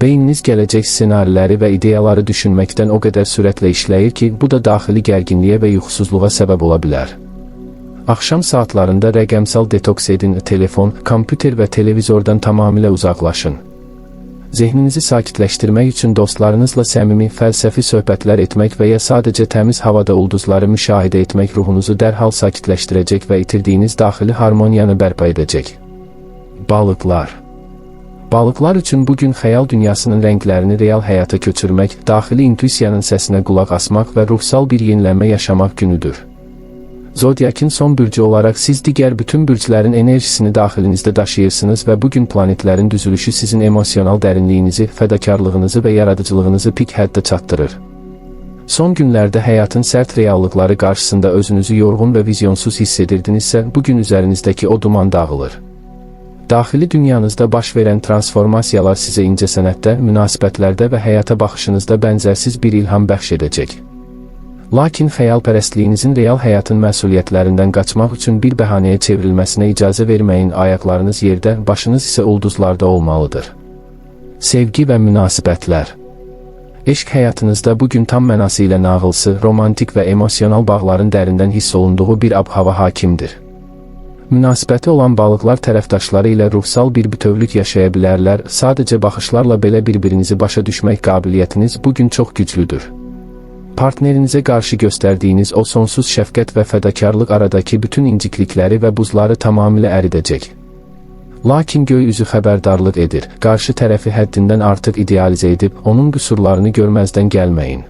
Beyniniz gələcək ssenariləri və ideyaları düşünməkdən o qədər sürətlə işləyir ki, bu da daxili gərginliyə və yuxusuzluğa səbəb ola bilər. Axşam saatlarında rəqəmsal detoks edin, telefon, kompüter və televizordan tamamilə uzaqlaşın. Zehninizi sakitləşdirmək üçün dostlarınızla səmimi, fəlsəfi söhbətlər etmək və ya sadəcə təmiz havada ulduzları müşahidə etmək ruhunuzu dərhal sakitləşdirəcək və itirdiyiniz daxili harmoniyanı bərpa edəcək. Balıqlar. Balıqlar üçün bugün xəyal dünyasının rənglərini real həyata köçürmək, daxili intuisiyanın səsinə qulaq asmaq və ruhsal bir yenilənmə yaşamaq günüdür. Zodiakın son bürcü olaraq siz digər bütün bürclərin enerjisini daxilinizdə daşıyırsınız və bugün planetlərin düzülüşü sizin emosional dərinliyinizi, fədakarlığınızı və yaradıcılığınızı pik həddə çatdırır. Son günlərdə həyatın sərt reallıqları qarşısında özünüzü yorğun və vizyonsuz hiss edirdinizsə, bugün üzərinizdəki o duman dağılır. Daxili dünyanızda baş verən transformasiyalar sizə incəsənətdə, münasibətlərdə və həyata baxışınızda bənzərsiz bir ilham bəxş edəcək. Lakin xəyalpərəstliyinizin real həyatın məsuliyyətlərindən qaçmaq üçün bir bəhanəyə çevrilməsinə icazə verməyin. Ayaqlarınız yerdə, başınız isə ulduzlarda olmalıdır. Sevgi və münasibətlər. Eşq həyatınızda bugün tam mənası ilə nağılsı, romantik və emosional bağların dərindən hiss olunduğu bir ab-hava hakimdir. Münasibəti olan balıqlar tərəfdaşları ilə ruhsal bir bütövlük yaşaya bilərlər. Sadəcə baxışlarla belə bir-birinizi başa düşmək qabiliyyətiniz bugün çox güclüdür. Partnerinizə qarşı göstərdiyiniz o sonsuz şəfqət və fədakarlıq aradakı bütün inciklikləri və buzları tamamilə əridəcək. Lakin göy üzü xəbərdarlıq edir. Qarşı tərəfi həddindən artıq idealizə edib, onun qüsurlarını görməzdən gəlməyin.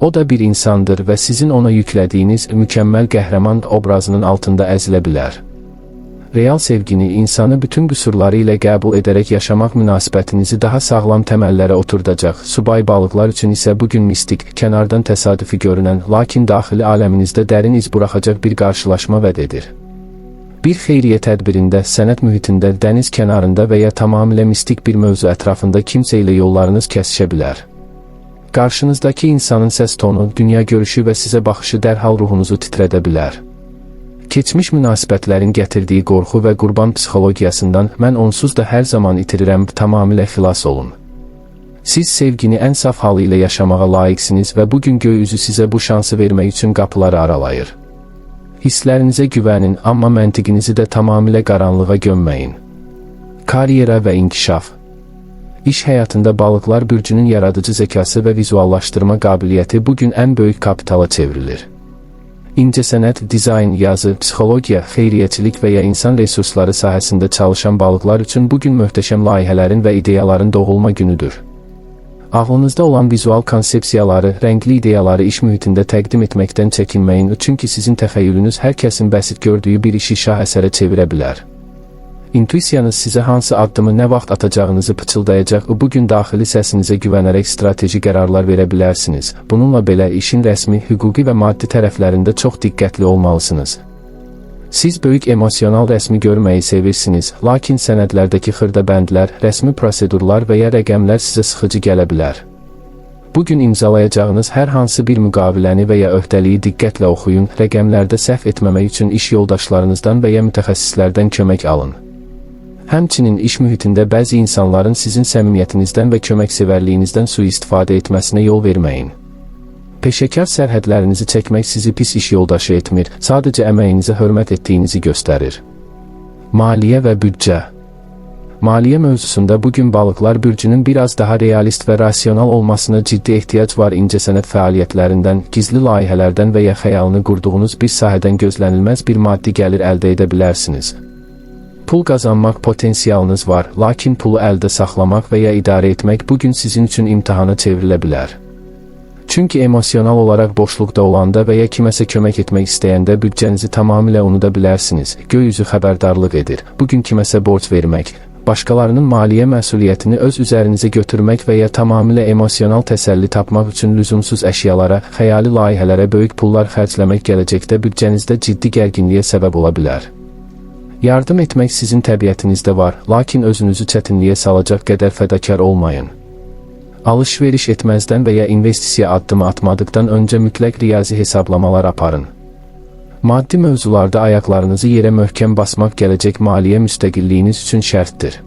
O da bir insandır və sizin ona yüklədiyiniz mükəmməl qəhrəman obrazının altında əzilə bilər. Real sevgini, insanı bütün qüsurları ilə qəbul edərək yaşamaq münasibətinizi daha sağlam təməllərə oturdacaq. Subay balıqlar üçün isə bugün mistik, kənardan təsadüfi görünən, lakin daxili aləminizdə dərin iz buraxacaq bir qarşılaşma vəd edir. Bir xeyriyyə tədbirində, sənət mühitində, dəniz kənarında və ya tamamilə mistik bir mövzu ətrafında kimsə ilə yollarınız kəsişə bilər. Qarşınızdakı insanın səs tonu, dünya görüşü və sizə baxışı dərhal ruhunuzu titrədə bilər. Keçmiş münasibətlərin gətirdiyi qorxu və qurban psixologiyasından mən onsuz da hər zaman itirirəm, tamamilə xilas olun. Siz sevgini ən saf halı ilə yaşamağa layiqsiniz və bugün göy üzü sizə bu şansı vermək üçün qapıları aralayır. Hisslərinizə güvənin, amma məntiqinizi də tamamilə qaranlığa gömməyin. Karyera və inkişaf. İş həyatında balıqlar bürcünün yaradıcı zəkası və vizuallaşdırma qabiliyyəti bugün ən böyük kapitala çevrilir. İncəsənət, dizayn, yazı, psixologiya, xeyriyyəçilik və ya insan resursları sahəsində çalışan balıqlar üçün bugün möhtəşəm layihələrin və ideyaların doğulma günüdür. Ağlınızda olan vizual konsepsiyaları, rəngli ideyaları iş mühitində təqdim etməkdən çəkinməyin, çünki sizin təxəyyülünüz hər kəsin bəsit gördüyü bir işi şah əsərə çevirə bilər. İntuisiyanız sizə hansı addımı nə vaxt atacağınızı pıçıldayacaq, bugün daxili səsinizə güvənərək strateji qərarlar verə bilərsiniz. Bununla belə işin rəsmi, hüquqi və maddi tərəflərində çox diqqətli olmalısınız. Siz böyük emosional rəsmi görməyi sevirsiniz, lakin sənədlərdəki xırdabəndlər, rəsmi prosedurlar və ya rəqəmlər sizə sıxıcı gələ bilər. Bugün imzalayacağınız hər hansı bir müqaviləni və ya öhdəliyi diqqətlə oxuyun, rəqəmlərdə səhv etməmək üçün iş yoldaşlarınızdan və ya mütəxəssislərdən kömək alın. Həmçinin iş mühitində bəzi insanların sizin səmimiyyətinizdən və köməksevərliyinizdən sui-istifadə etməsinə yol verməyin. Peşəkar sərhədlərinizi çəkmək sizi pis iş yoldaşı etmir, sadəcə əməyinizə hörmət etdiyinizi göstərir. Maliyyə və büdcə. Maliyyə mövzusunda bugün balıqlar bürcünün biraz daha realist və rasional olmasına ciddi ehtiyac var. İncəsənət fəaliyyətlərindən, gizli layihələrdən və ya xəyalını qurduğunuz bir sahədən gözlənilməz bir maddi gəlir əldə edə bilərsiniz. Pul qazanmaq potensialınız var, lakin pulu əldə saxlamaq və ya idarə etmək bugün sizin üçün imtahana çevrilə bilər. Çünki emosional olaraq boşluqda olanda və ya kiməsə kömək etmək istəyəndə büdcənizi tamamilə unuda bilərsiniz. Göy üzü xəbərdarlıq edir. Bugün kiməsə borc vermək, başqalarının maliyyə məsuliyyətini öz üzərinizə götürmək və ya tamamilə emosional təsəlli tapmaq üçün lüzumsuz əşyalara, xəyali layihələrə böyük pullar xərcləmək gələcəkdə büdcənizdə ciddi gərginliyə səbəb ola bilər. Yardım etmək sizin təbiətinizdə var, lakin özünüzü çətinliyə salacaq qədər fədakar olmayın. Alış-veriş etməzdən və ya investisiya addımı atmadıqdan öncə mütləq riyazi hesablamalar aparın. Maddi mövzularda ayaqlarınızı yerə möhkəm basmaq gələcək maliyyə müstəqilliyiniz üçün şərtdir.